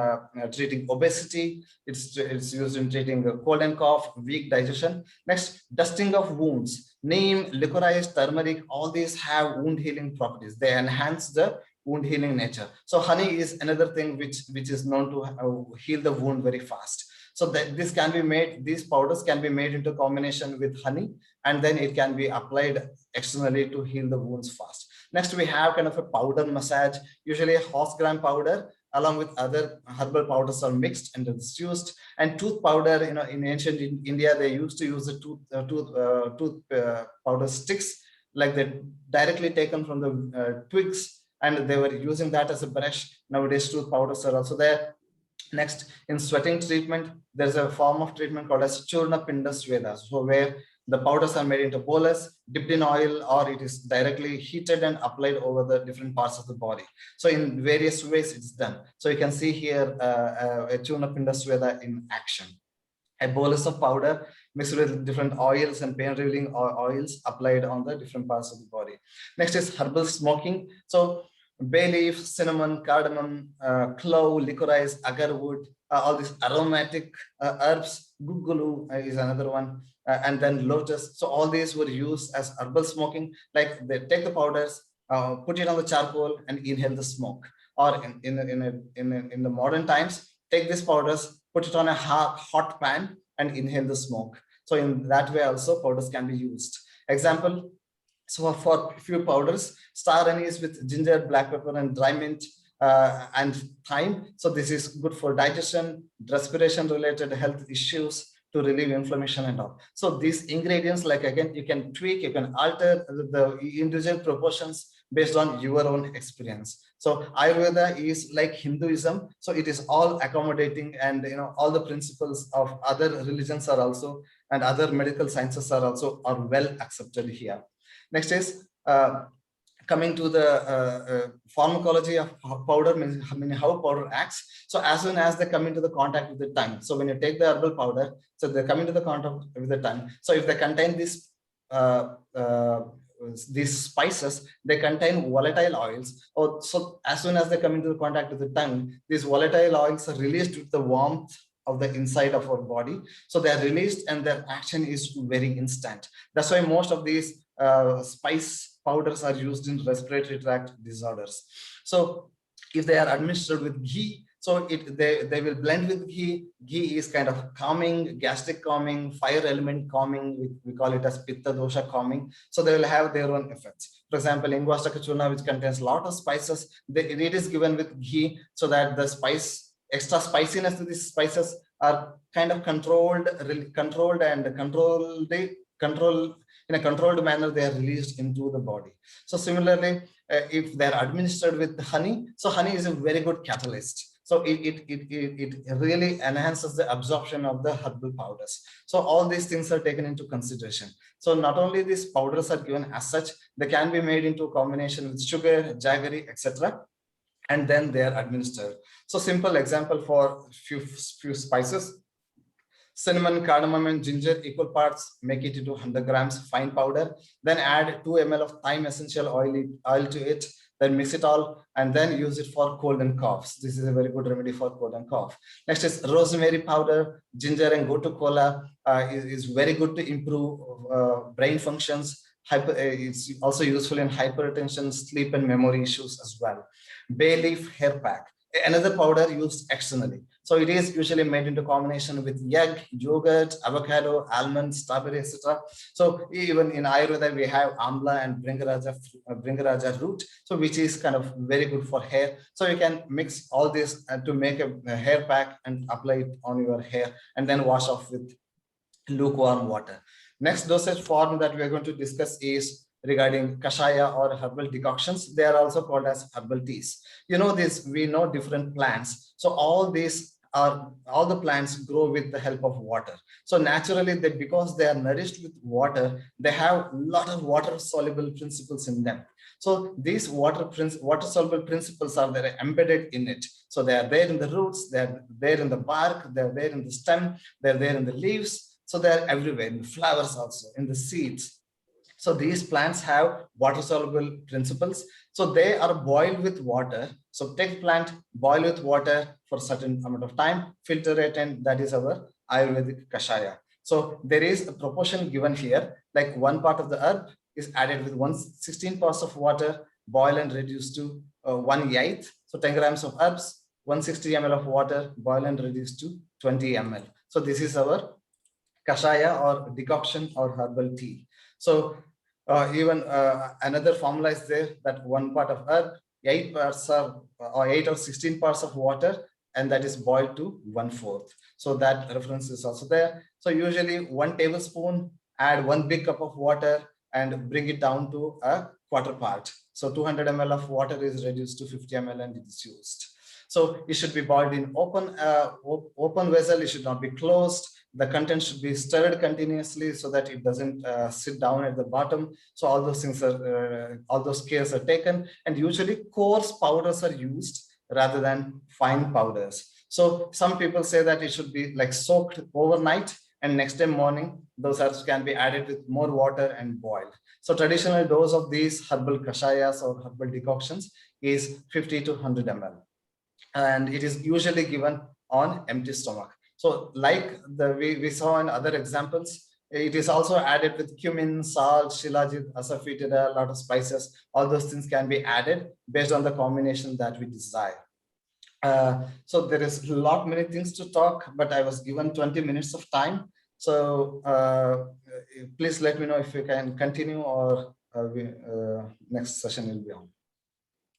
treating obesity. It's used in treating cold and cough, weak digestion. Next, dusting of wounds. Neem, licorice, turmeric, all these have wound healing properties. They enhance the wound healing nature. So honey is another thing which is known to heal the wound very fast. So that this can be made, these powders can be made into combination with honey, and then it can be applied externally to heal the wounds fast. Next, we have kind of a powder massage. Usually a horse gram powder along with other herbal powders are mixed and it's used. And tooth powder, in ancient India, they used to use the tooth powder sticks, like they directly taken from the twigs, and they were using that as a brush. Nowadays, tooth powders are also there. Next, in sweating treatment, there's a form of treatment called as Churna Pinda Sweda, so where the powders are made into bolus, dipped in oil, or it is directly heated and applied over the different parts of the body. So in various ways it's done. So you can see here a Churna Pinda Sweda in action. A bolus of powder mixed with different oils and pain relieving oils applied on the different parts of the body. Next is herbal smoking. So bay leaf, cinnamon, cardamom, clove, licorice, agarwood, all these aromatic herbs. Gugulu is another one, and then lotus. So all these were used as herbal smoking. Like they take the powders, put it on the charcoal, and inhale the smoke. Or in the modern times, take these powders, put it on a hot pan, and inhale the smoke. So in that way also powders can be used. Example. So for a few powders, star anise with ginger, black pepper, and dry mint, and thyme. So this is good for digestion, respiration-related health issues, to relieve inflammation and all. So these ingredients, like again, you can tweak, you can alter the individual proportions based on your own experience. So Ayurveda is like Hinduism. So it is all accommodating, and all the principles of other religions are also, and other medical sciences are also well accepted here. Next is coming to the pharmacology of powder, means how powder acts. So as soon as they come into the contact with the tongue, so when you take the herbal powder, so they come into the contact with the tongue. So if they contain these spices, they contain volatile oils. So as soon as they come into the contact with the tongue, these volatile oils are released with the warmth of the inside of our body. So they are released and their action is very instant. That's why most of these spice powders are used in respiratory tract disorders. So if they are administered with ghee, So they will blend with ghee. Ghee is kind of calming, gastric calming, fire element calming. We call it as pitta dosha calming. So they will have their own effects. For example, ingwastaka churna, which contains a lot of spices, it is given with ghee so that the extra spiciness to these spices are kind of controlled in a controlled manner. They are released into the body. So similarly, if they are administered with honey, so honey is a very good catalyst. So it really enhances the absorption of the herbal powders. So all these things are taken into consideration. So not only these powders are given as such, they can be made into combination with sugar, jaggery, etc. And then they are administered. So simple example for few spices: cinnamon, cardamom, and ginger, equal parts, make it into 100 grams fine powder. Then add 2 ml of thyme essential oil to it. Then mix it all and then use it for cold and coughs. This is a very good remedy for cold and cough. Next is rosemary powder. Ginger and gotu kola is very good to improve brain functions. It's also useful in hypertension, sleep, and memory issues as well. Bay leaf hair pack, another powder used externally. So it is usually made into combination with egg, yogurt, avocado, almonds, strawberry, etc. So even in Ayurveda, we have amla and bringaraja root, so which is kind of very good for hair. So you can mix all this to make a hair pack and apply it on your hair and then wash off with lukewarm water. Next dosage form that we are going to discuss is regarding kashaya or herbal decoctions. They are also called as herbal teas. You know this, we know different plants. So all the plants grow with the help of water. So naturally, because they are nourished with water, they have a lot of water soluble principles in them. So these water soluble principles are there embedded in it. So they are there in the roots, they are there in the bark, they are there in the stem, they are there in the leaves. So they are everywhere, in the flowers also, in the seeds. So these plants have water soluble principles. So they are boiled with water. So take plant, boil with water for a certain amount of time, filter it, and that is our Ayurvedic kashaya. So there is a proportion given here, like 1 part of the herb is added with 1/16 parts of water, boil and reduce to 1/8. So 10 grams of herbs, 160 ml of water, boil and reduce to 20 ml. So this is our kashaya or decoction or herbal tea. So even another formula is there, that 1 part of herb, 8 parts or 8 or 16 parts of water, and that is boiled to 1/4. So that reference is also there. So usually 1 tablespoon, add 1 big cup of water and bring it down to a 1/4 part. So 200 ml of water is reduced to 50 ml and it is used. So it should be boiled in open vessel. It should not be closed. The content should be stirred continuously so that it doesn't sit down at the bottom. So all those things are, all those cares are taken, and usually coarse powders are used rather than fine powders. So some people say that it should be like soaked overnight, and next day morning, those herbs can be added with more water and boiled. So traditional dose of these herbal kashayas or herbal decoctions is 50 to 100 ml. And it is usually given on empty stomach. So like we saw in other examples, it is also added with cumin, salt, shilajit, asafetida, a lot of spices. All those things can be added based on the combination that we desire. So there is many things to talk, but I was given 20 minutes of time. So please let me know if you can continue, or next session will be on.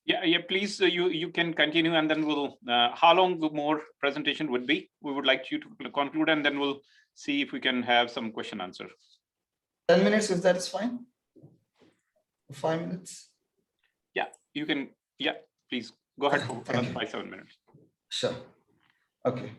Yeah, please, you can continue, and then we'll, how long the more presentation would be? We would like you to conclude, and then we'll see if we can have some question answer. 10 minutes, if that is fine. 5 minutes. Yeah, you can, yeah, please go ahead for another 5-7 minutes. Sure. Okay.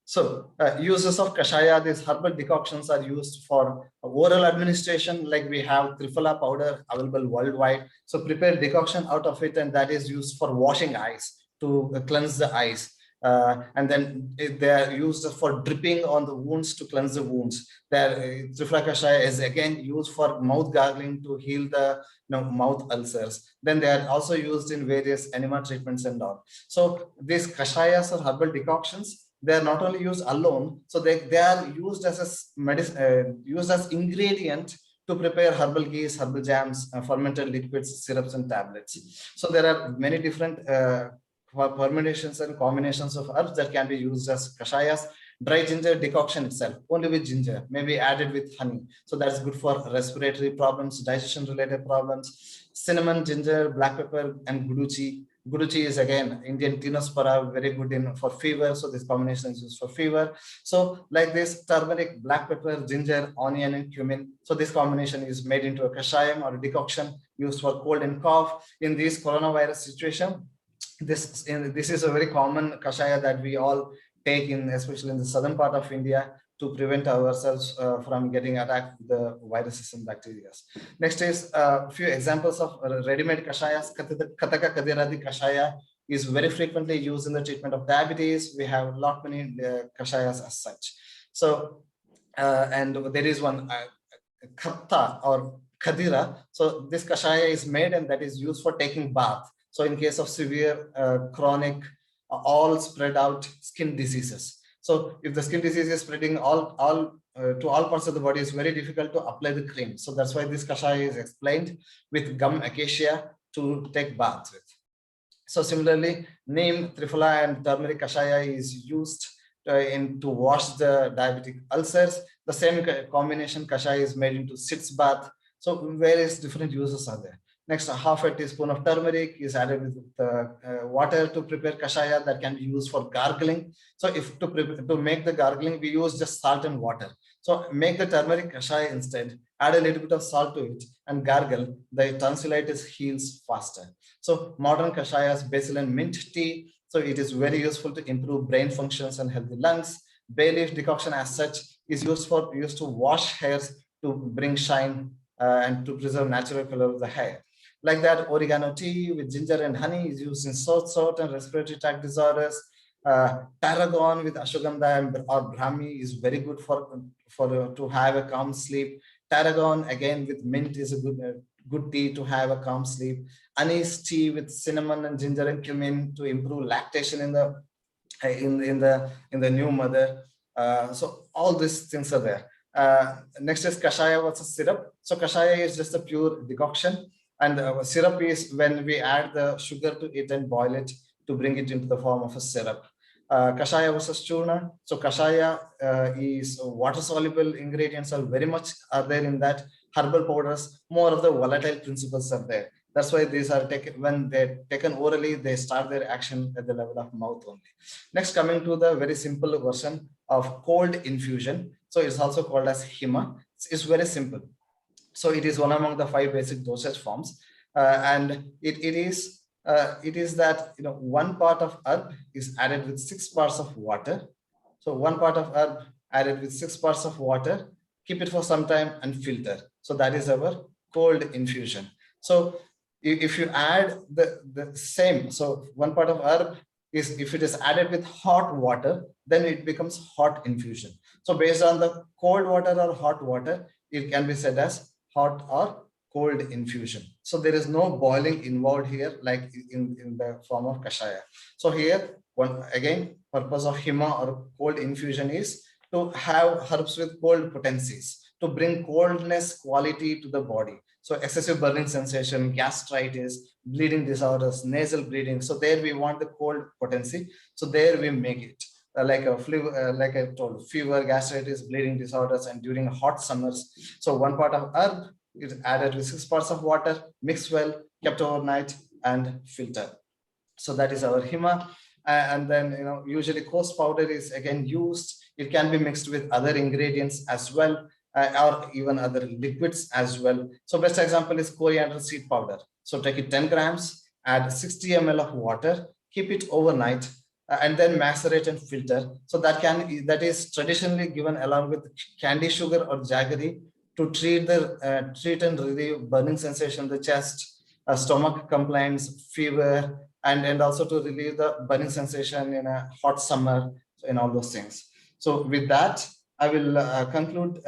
So uses of kashaya, these herbal decoctions are used for oral administration, like we have Triphala powder available worldwide. So prepare decoction out of it, and that is used for washing eyes, to cleanse the eyes. And then they are used for dripping on the wounds to cleanse the wounds. Triphala kashaya is again used for mouth gargling to heal the mouth ulcers. Then they are also used in various enema treatments and all. So these kashayas or herbal decoctions, they are not only used alone, so they are used as used as ingredient to prepare herbal ghees, herbal jams, fermented liquids, syrups, and tablets. So there are many different for permutations and combinations of herbs that can be used as kashayas. Dry ginger decoction itself, only with ginger, maybe added with honey. So that's good for respiratory problems, digestion related problems. Cinnamon, ginger, black pepper, and guduchi. Guduchi is again Indian tinospora, very good in for fever. So this combination is used for fever. So like this, turmeric, black pepper, ginger, onion, and cumin. So this combination is made into a kashayam or a decoction used for cold and cough. In this coronavirus situation, this is a very common kashaya that we all take in, especially in the southern part of India, to prevent ourselves from getting attacked with the viruses and bacteria. Next is a few examples of ready-made kashayas. Kataka Kadiradi kashaya is very frequently used in the treatment of diabetes. We have a lot many kashayas as such. So, and there is one katta or kadira. So this kashaya is made and that is used for taking bath. So in case of severe chronic all spread out skin diseases. So if the skin disease is spreading all to all parts of the body, it's very difficult to apply the cream. So that's why this kashaya is explained with gum acacia to take baths with. So similarly, neem, triphala, and turmeric kashaya is used to wash the diabetic ulcers. The same combination kashaya is made into sitz bath. So various different uses are there. Next, half a teaspoon of turmeric is added with water to prepare kashaya that can be used for gargling. So if to make the gargling, we use just salt and water. So make the turmeric kashaya instead, add a little bit of salt to it and gargle, the tonsillitis heals faster. So modern kashayas, basil and mint tea. So it is very useful to improve brain functions and healthy lungs. Bay leaf decoction as such is used to wash hairs to bring shine and to preserve natural color of the hair. Like that, oregano tea with ginger and honey is used in sore throat and respiratory tract disorders. Tarragon with ashwagandha or brahmi is very good to have a calm sleep. Tarragon again with mint is a good tea to have a calm sleep. Anise tea with cinnamon and ginger and cumin to improve lactation in the new mother. So all these things are there. Next is kashaya versus syrup. So kashaya is just a pure decoction. And syrup is when we add the sugar to it and boil it to bring it into the form of a syrup. Kashaya versus churna. So kashaya is water-soluble ingredients are very much are there in that. Herbal powders, more of the volatile principles are there. That's why these are taken, when they're taken orally, they start their action at the level of mouth only. Next, coming to the very simple version of cold infusion. So it's also called as hima. It's very simple. So it is one among the 5 basic dosage forms, and it is that one part of herb is added with 6 parts of water. So 1 part of herb added with 6 parts of water. Keep it for some time and filter. So that is our cold infusion. So if you add the same, so 1 part of herb is, if it is added with hot water, then it becomes hot infusion. So based on the cold water or hot water, it can be said as hot or cold infusion. So there is no boiling involved here, like in the form of kashaya. So here, again, purpose of hima or cold infusion is to have herbs with cold potencies, to bring coldness quality to the body. So excessive burning sensation, gastritis, bleeding disorders, nasal bleeding. So there we want the cold potency. So there we make it. Like I told, fever, gastritis, bleeding disorders, and during hot summers. So 1 part of herb is added with 6 parts of water, mixed well, kept overnight, and filter. So that is our hima. And then usually coarse powder is again used. It can be mixed with other ingredients as well, or even other liquids as well. So best example is coriander seed powder. So take it 10 grams, add 60 ml of water, keep it overnight, and then macerate and filter. So that is traditionally given along with candy sugar or jaggery to treat and relieve burning sensation in the chest, stomach complaints, fever, and also to relieve the burning sensation in a hot summer, and all those things. So with that, I will conclude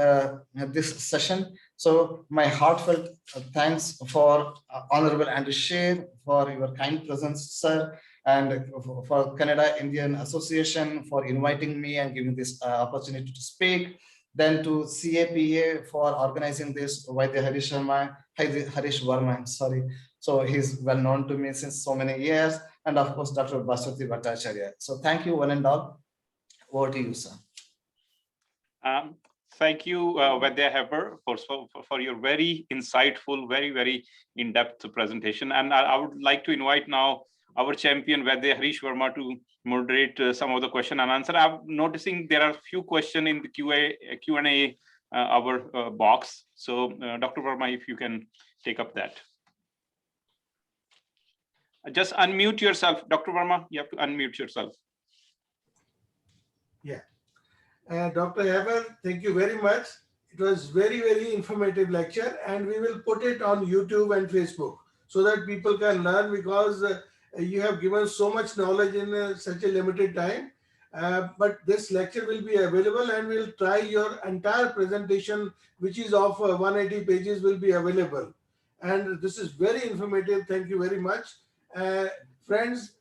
this session. So my heartfelt thanks for Honorable Andrew Scheer for your kind presence, sir, and for Canada Indian Association for inviting me and giving this opportunity to speak. Then to CAPA for organizing this, Harish Verma, sorry. So he's well known to me since so many years. And of course, Dr. Baswati Bhattacharya. So thank you one and all. Over to you, sir. Thank you, Vaidya Heber, for your very insightful, very in-depth presentation. And I would like to invite now our champion, Vaidya Harish Verma, to moderate some of the question and answer. I'm noticing there are a few questions in the Q&A our box. So Dr. Verma, if you can take up that. Just unmute yourself. Dr. Verma, you have to unmute yourself. Yeah. Dr. Heber, thank you very much. It was very informative lecture, and we will put it on YouTube and Facebook so that people can learn, because you have given so much knowledge in such a limited time. But this lecture will be available, and we'll try your entire presentation, which is of 180 pages, will be available. And this is very informative. Thank you very much. Friends,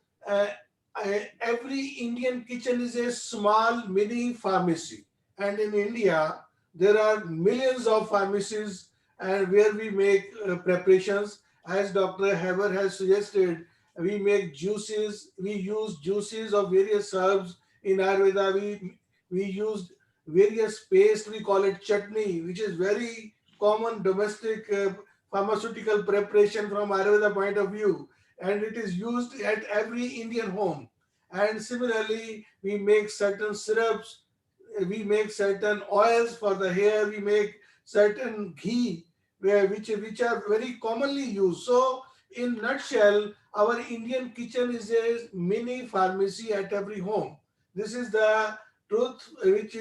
every Indian kitchen is a small mini pharmacy, and in India there are millions of pharmacies and where we make preparations. As Dr. Heber has suggested, we make juices. We use juices of various herbs. In Ayurveda, we use various paste. We call it chutney, which is very common domestic pharmaceutical preparation from Ayurveda point of view, and it is used at every Indian home. And similarly, we make certain syrups, we make certain oils for the hair, we make certain ghee, which are very commonly used. So in nutshell, our Indian kitchen is a mini pharmacy at every home. This is the truth, which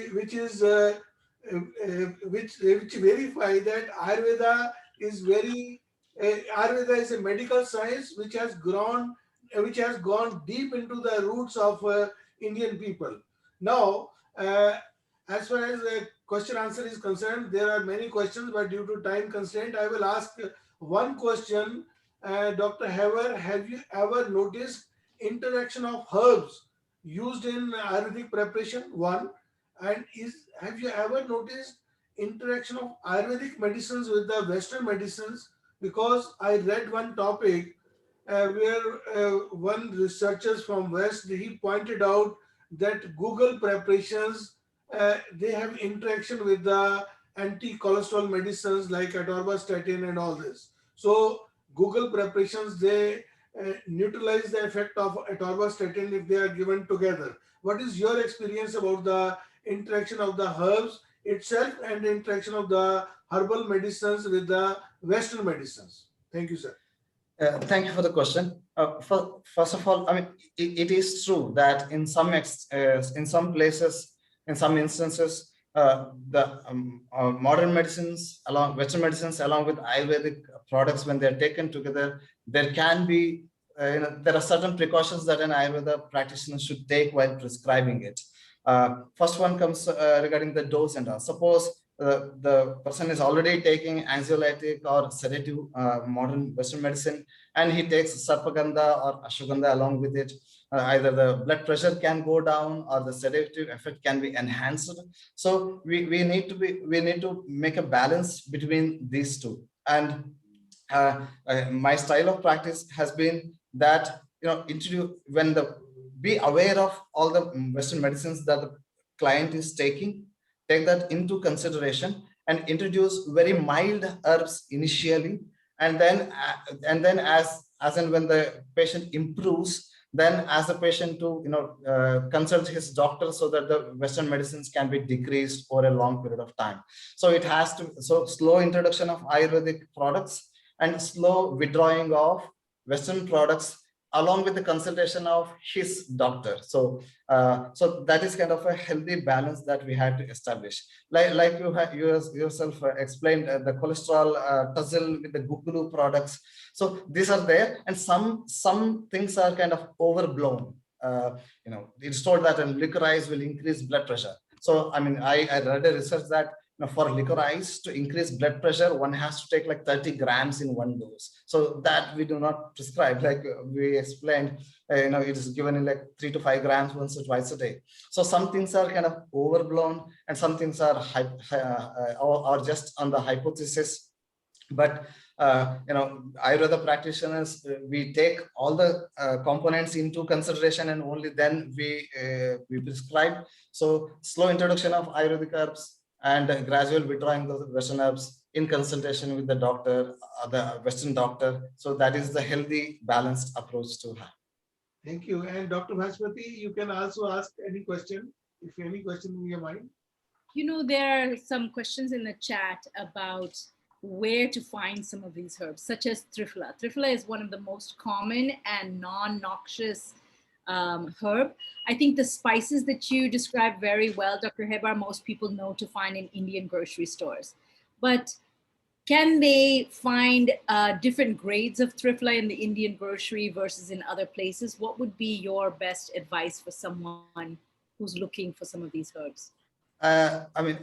verify that Ayurveda is Ayurveda is a medical science which has gone deep into the roots of Indian people. Now, as far as the question answer is concerned, there are many questions, but due to time constraint, I will ask one question. Dr. Heber, have you ever noticed interaction of herbs used in Ayurvedic preparation? One. And have you ever noticed interaction of Ayurvedic medicines with the Western medicines? Because I read one topic where one researchers from West, he pointed out that Google preparations, they have interaction with the anti-cholesterol medicines like atorvastatin and all this. So Google preparations, they neutralize the effect of atorvastatin if they are given together. What is your experience about the interaction of the herbs itself and the interaction of the herbal medicines with the Western medicines? Thank you, sir. Thank you for the question. First of all, I mean, it is true that in some places, in some instances, the modern medicines, Western medicines, along with Ayurvedic products, when they're taken together, there can be, there are certain precautions that an Ayurveda practitioner should take while prescribing it. First one comes regarding the dose and all. Suppose the person is already taking anxiolytic or sedative modern Western medicine, and he takes sarpagandha or ashwagandha along with it. Either the blood pressure can go down or the sedative effect can be enhanced. So we need to make a balance between these two. And my style of practice has been that, be aware of all the Western medicines that the client is taking, take that into consideration and introduce very mild herbs initially, and then as and when the patient improves, then ask the patient to consult his doctor so that the Western medicines can be decreased over a long period of time. So it has to, so slow introduction of Ayurvedic products and slow withdrawing of Western products along with the consultation of his doctor. So so that is kind of a healthy balance that we had to establish. Like you yourself explained, the cholesterol tussle with the Gugulu products. So these are there, and some things are kind of overblown. It's told that licorice will increase blood pressure. So I mean, I read a research that for licorice to increase blood pressure, one has to take like 30 grams in one dose. So that we do not prescribe. Like we explained, it is given in like 3 to 5 grams once or twice a day. So some things are kind of overblown, and some things are just on the hypothesis. But Ayurveda practitioners, we take all the components into consideration and only then we prescribe. So slow introduction of Ayurvedic herbs and gradual withdrawing the Western herbs in consultation with the doctor, the Western doctor. So that is the healthy, balanced approach to have. Thank you. And Dr. Bhasmati, you can also ask any question, if any question in your mind. There are some questions in the chat about where to find some of these herbs, such as Triphala. Triphala is one of the most common and non-noxious herb. I think the spices that you described very well, Dr. Hebar, most people know to find in Indian grocery stores. But can they find different grades of Triphala in the Indian grocery versus in other places? What would be your best advice for someone who's looking for some of these herbs? As I'm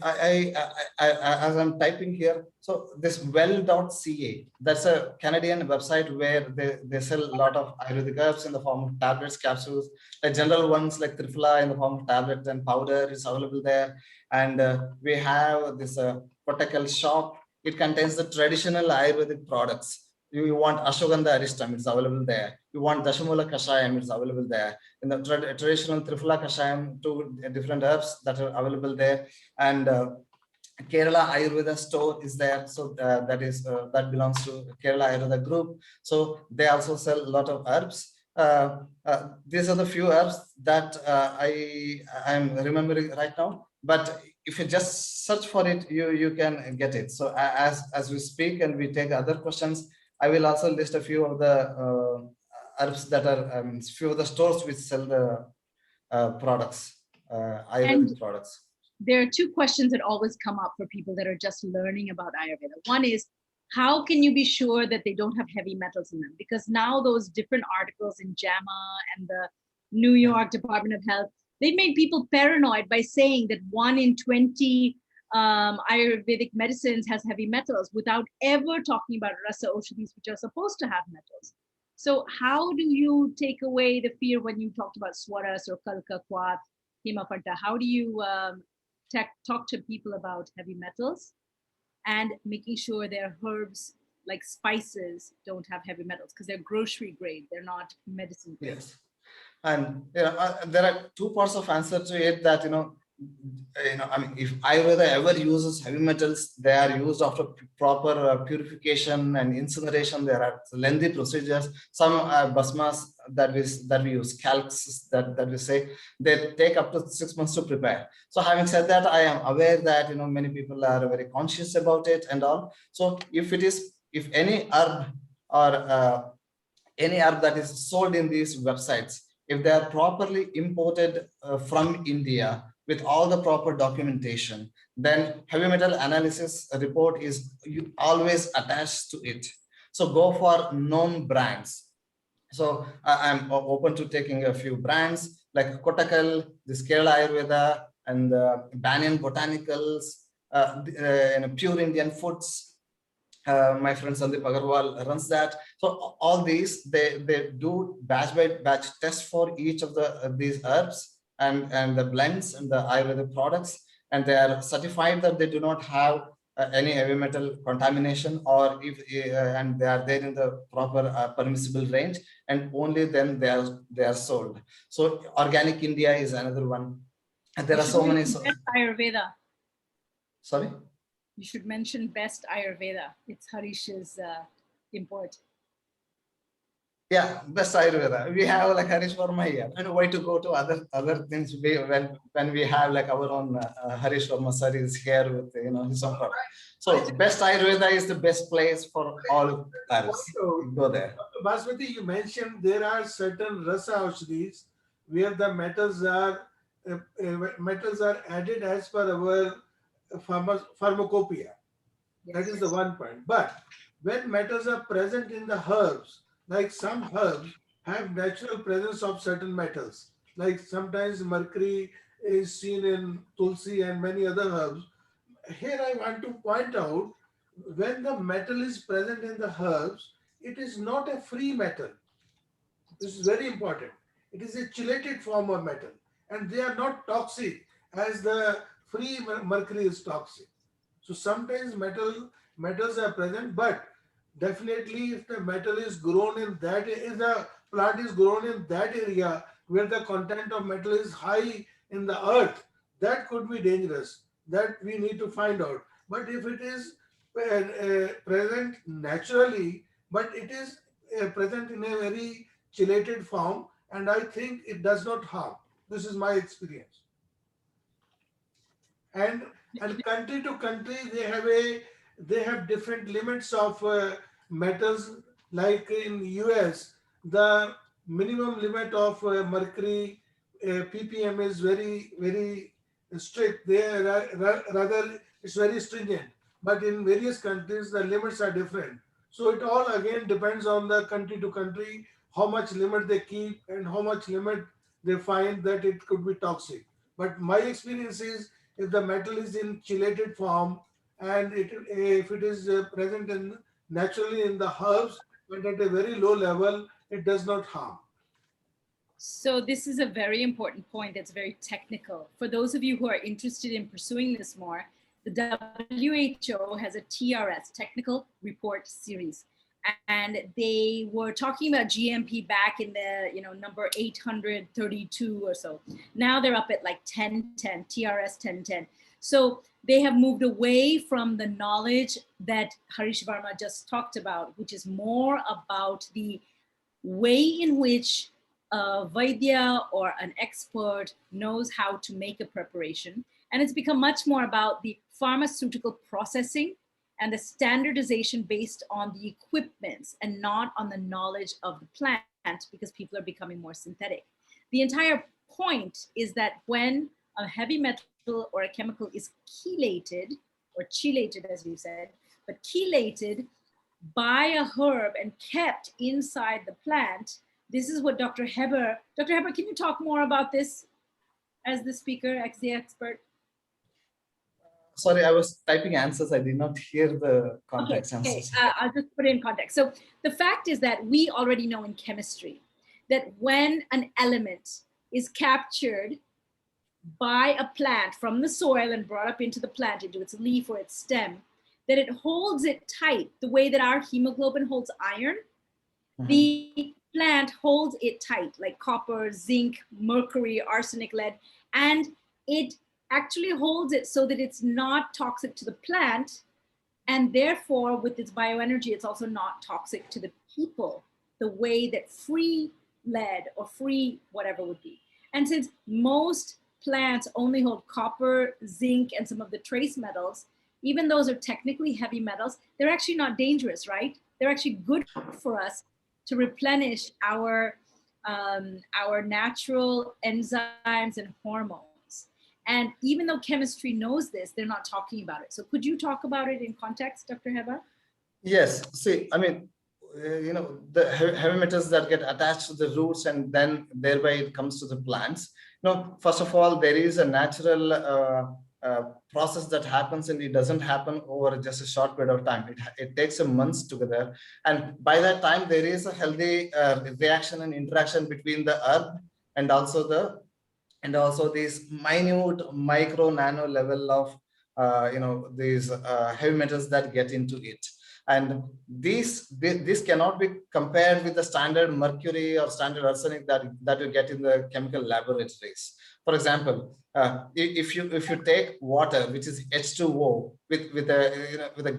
typing here, so this well.ca, that's a Canadian website where they sell a lot of Ayurvedic herbs in the form of tablets, capsules, like general ones like Triphala in the form of tablets and powder is available there. And we have this Kottakkal shop. It contains the traditional Ayurvedic products. You want Ashwagandha Aristam, it's available there. You want Dashamula Kashayam, it's available there. In the traditional Triphala Kashayam, 2 different herbs that are available there. And Kerala Ayurveda store is there. So that belongs to Kerala Ayurveda group. So they also sell a lot of herbs. These are the few herbs that I'm remembering right now. But if you just search for it, you can get it. So as we speak and we take other questions, I will also list a few of the herbs that are few of the stores which sell the products, Ayurvedic products. There are 2 questions that always come up for people that are just learning about Ayurveda. One is, how can you be sure that they don't have heavy metals in them? Because now those different articles in JAMA and the New York Department of Health, they made people paranoid by saying that 1 in 20 Ayurvedic medicines has heavy metals without ever talking about rasa oshadhis, which are supposed to have metals. So how do you take away the fear when you talked about swaras or kalka, kwat, himapanta? How do you talk to people about heavy metals and making sure their herbs like spices don't have heavy metals because they're grocery grade, they're not medicine grade? Yes. And there are 2 parts of answer to it that, if Ayurveda ever uses heavy metals, they are used after proper purification and incineration. There are lengthy procedures. Some basmas that we use, calcs that we say, they take up to 6 months to prepare. So having said that, I am aware that, many people are very conscious about it and all. So if any herb or any herb that is sold in these websites, if they are properly imported from India with all the proper documentation, then heavy metal analysis report is always attached to it. So go for known brands. So I'm open to taking a few brands like Kottakkal, this Kerala Ayurveda, and Banyan Botanicals, Pure Indian Foods. My friend Sandeep Agarwal runs that. So all these, they do batch by batch tests for each of these herbs and the blends and the Ayurvedic products, and they are certified that they do not have any heavy metal contamination, or and they are there in the proper permissible range, and only then they are sold. So Organic India is another one, and there are so many. Best Ayurveda. Sorry. You should mention Best Ayurveda. It's Harish's import. Yeah, Best Ayurveda. We have like Harish Verma here. And why to go to other things when we have like our own Harish Verma sir is here with his own product. So Best Ayurveda is the best place for all herbs. Go there. Basmati, you mentioned there are certain rasa aushadhis where the metals are added as per our pharmacopoeia. Yes. That is the one point. But when metals are present in the herbs, like some herbs have natural presence of certain metals, like sometimes mercury is seen in tulsi and many other herbs. Here I want to point out, when the metal is present in the herbs, it is not a free metal. This is very important. It is a chelated form of metal, and they are not toxic as the free mercury is toxic. So sometimes metals are present, but Definitely, if the metal is grown in that, if the plant is grown in that area where the content of metal is high in the earth, that could be dangerous. That we need to find out. But if it is present naturally, but it is present in a very chelated form, and I think it does not harm. This is my experience. and and country to country they have different limits of metals. Like in US, the minimum limit of mercury ppm is very strict. Rather, it's very stringent, but in various countries the limits are different. So it all again depends on the country to country, how much limit they keep and how much limit they find that it could be toxic. But my experience is, if the metal is in chelated form and if it is present in naturally in the herbs but at a very low level, it does not harm. So this is a very important point that's very technical. For those of you who are interested in pursuing this more, the WHO has a TRS, Technical Report Series. And they were talking about GMP back in the, number 832 or so. Now they're up at like 1010, TRS 1010. So they have moved away from the knowledge that Harish Varma just talked about, which is more about the way in which a Vaidya or an expert knows how to make a preparation. And it's become much more about the pharmaceutical processing and the standardization based on the equipments and not on the knowledge of the plant, because people are becoming more synthetic. The entire point is that when a heavy metal or a chemical is chelated, or chelated as we said, but chelated by a herb and kept inside the plant, this is what Dr. Heber, can you talk more about this as the speaker, as the expert? Sorry, I was typing answers. I did not hear the context answers. Okay. I'll just put it in context. So the fact is that we already know in chemistry that when an element is captured by a plant from the soil and brought up into the plant, into its leaf or its stem, that it holds it tight the way that our hemoglobin holds iron. The plant holds it tight, like copper, zinc, mercury, arsenic, lead, and it actually holds it so that it's not toxic to the plant, and therefore with its bioenergy it's also not toxic to the people the way that free lead or free whatever would be. And since most plants only hold copper, zinc, and some of the trace metals, even those are technically heavy metals, they're actually not dangerous, right? They're actually good for us to replenish our natural enzymes and hormones. And even though chemistry knows this, they're not talking about it. So could you talk about it in context, Dr. Heba? Yes. See, I mean, the heavy metals that get attached to the roots and then thereby it comes to the plants. First of all, there is a natural process that happens, and it doesn't happen over just a short period of time. It takes a months together. And by that time, there is a healthy reaction and interaction between the herb and also this minute micro nano level of these heavy metals that get into it. And this cannot be compared with the standard mercury or standard arsenic that you get in the chemical laboratories. For example, if you take water, which is H2O, with a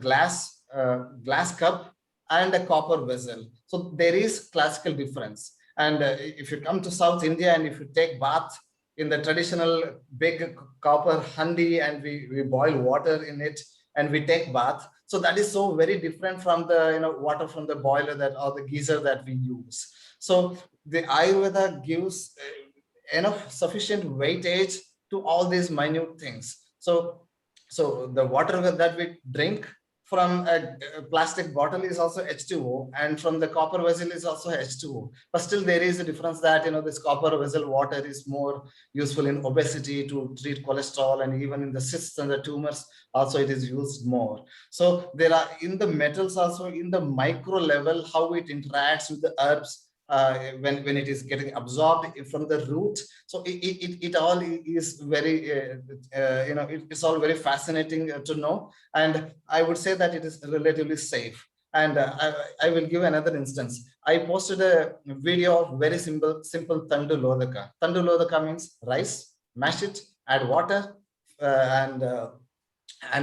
glass cup and a copper vessel, so there is classical difference. And if you come to South India and if you take bath in the traditional big copper handi and we boil water in it and we take bath, so that is so very different from the water from the boiler or the geyser that we use. So the Ayurveda gives enough sufficient weightage to all these minute things. So the water that we drink from a plastic bottle is also H2O, and from the copper vessel is also H2O. But still there is a difference that this copper vessel water is more useful in obesity to treat cholesterol, and even in the cysts and the tumors also it is used more. So there are in the metals also in the micro level how it interacts with the herbs when it is getting absorbed from the root. So it all is very it's all very fascinating to know, and I would say that it is relatively safe. And I will give another instance. I posted a video of very simple tandu lodaka. Tandu lodaka means rice, mash it, add water, and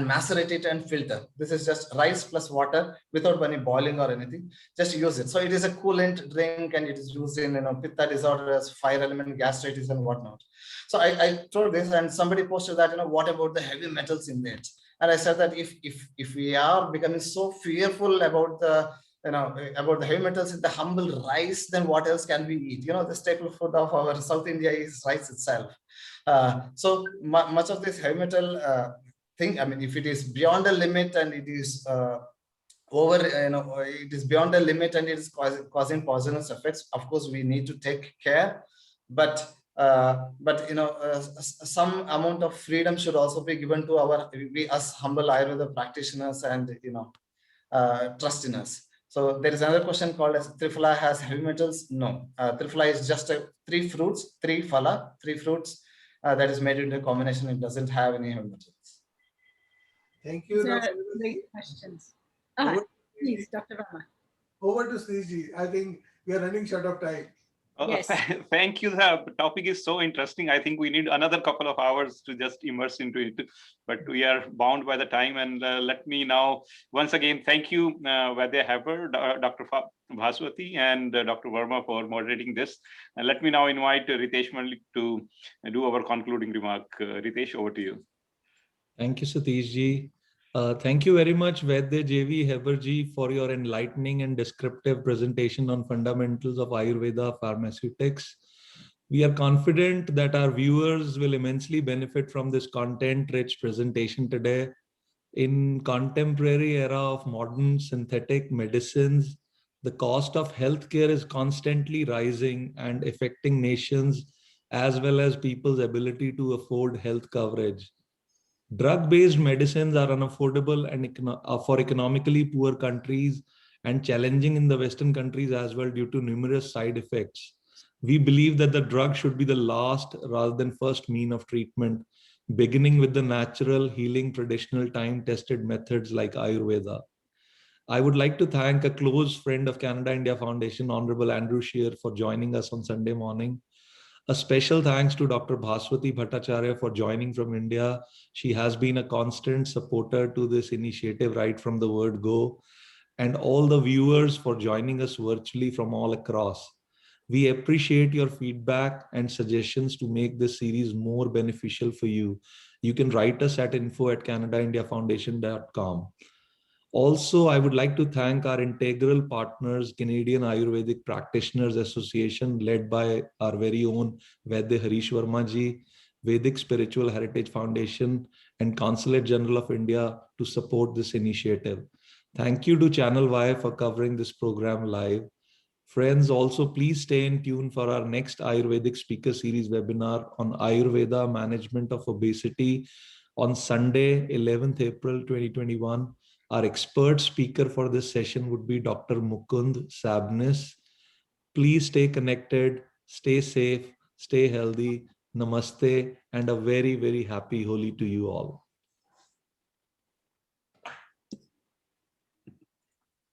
macerate it and filter. This is just rice plus water without any boiling or anything. Just use it. So it is a coolant drink, and it is used in pitta disorders, fire element, gastritis, and whatnot. So I told this, and somebody posted that what about the heavy metals in it? And I said that if we are becoming so fearful about the about the heavy metals in the humble rice, then what else can we eat? The staple food of our South India is rice itself. So much of this heavy metal thing, I mean, if it is beyond a limit and it is it is beyond the limit and it is causing poisonous effects, of course we need to take care. But some amount of freedom should also be given to us humble Ayurveda practitioners, and trust in us. So there is another question called as Triphala has heavy metals. No, Triphala is just three fruits that is made into a combination. It doesn't have any heavy metals. Thank you. These are great questions. Please, Dr. Rama. Over to Sriji. I think we are running short of time. Yes. Thank you. The topic is so interesting. I think we need another couple of hours to just immerse into it, but we are bound by the time. And let me now once again thank you, Vaidya Herbal, Dr. Bhaswati, and Dr. Verma for moderating this. And let me now invite Ritesh Malik to do our concluding remark. Ritesh, over to you. Thank you, Satish ji. Thank you very much, Vaidya JV Heberji, for your enlightening and descriptive presentation on fundamentals of Ayurveda Pharmaceutics. We are confident that our viewers will immensely benefit from this content-rich presentation today. In contemporary era of modern synthetic medicines, the cost of healthcare is constantly rising and affecting nations as well as people's ability to afford health coverage. Drug-based medicines are unaffordable and for economically poor countries, and challenging in the Western countries as well due to numerous side effects. We believe that the drug should be the last rather than first mean of treatment, beginning with the natural, healing, traditional, time-tested methods like Ayurveda. I would like to thank a close friend of Canada India Foundation, Honorable Andrew Scheer, for joining us on Sunday morning. A special thanks to Dr. Bhaswati Bhattacharya for joining from India. She has been a constant supporter to this initiative right from the word go, and all the viewers for joining us virtually from all across. We appreciate your feedback and suggestions to make this series more beneficial for you. You can write us at info@canadaindiafoundation.com. Also, I would like to thank our integral partners, Canadian Ayurvedic Practitioners Association, led by our very own Vaidya Harish Verma ji, Vedic Spiritual Heritage Foundation, and Consulate General of India to support this initiative. Thank you to Channel Y for covering this program live. Friends, also please stay in tune for our next Ayurvedic speaker series webinar on Ayurveda Management of Obesity on Sunday, 11th April 2021. Our expert speaker for this session would be Dr. Mukund Sabnis. Please stay connected, stay safe, stay healthy. Namaste, and a very, very happy Holi to you all.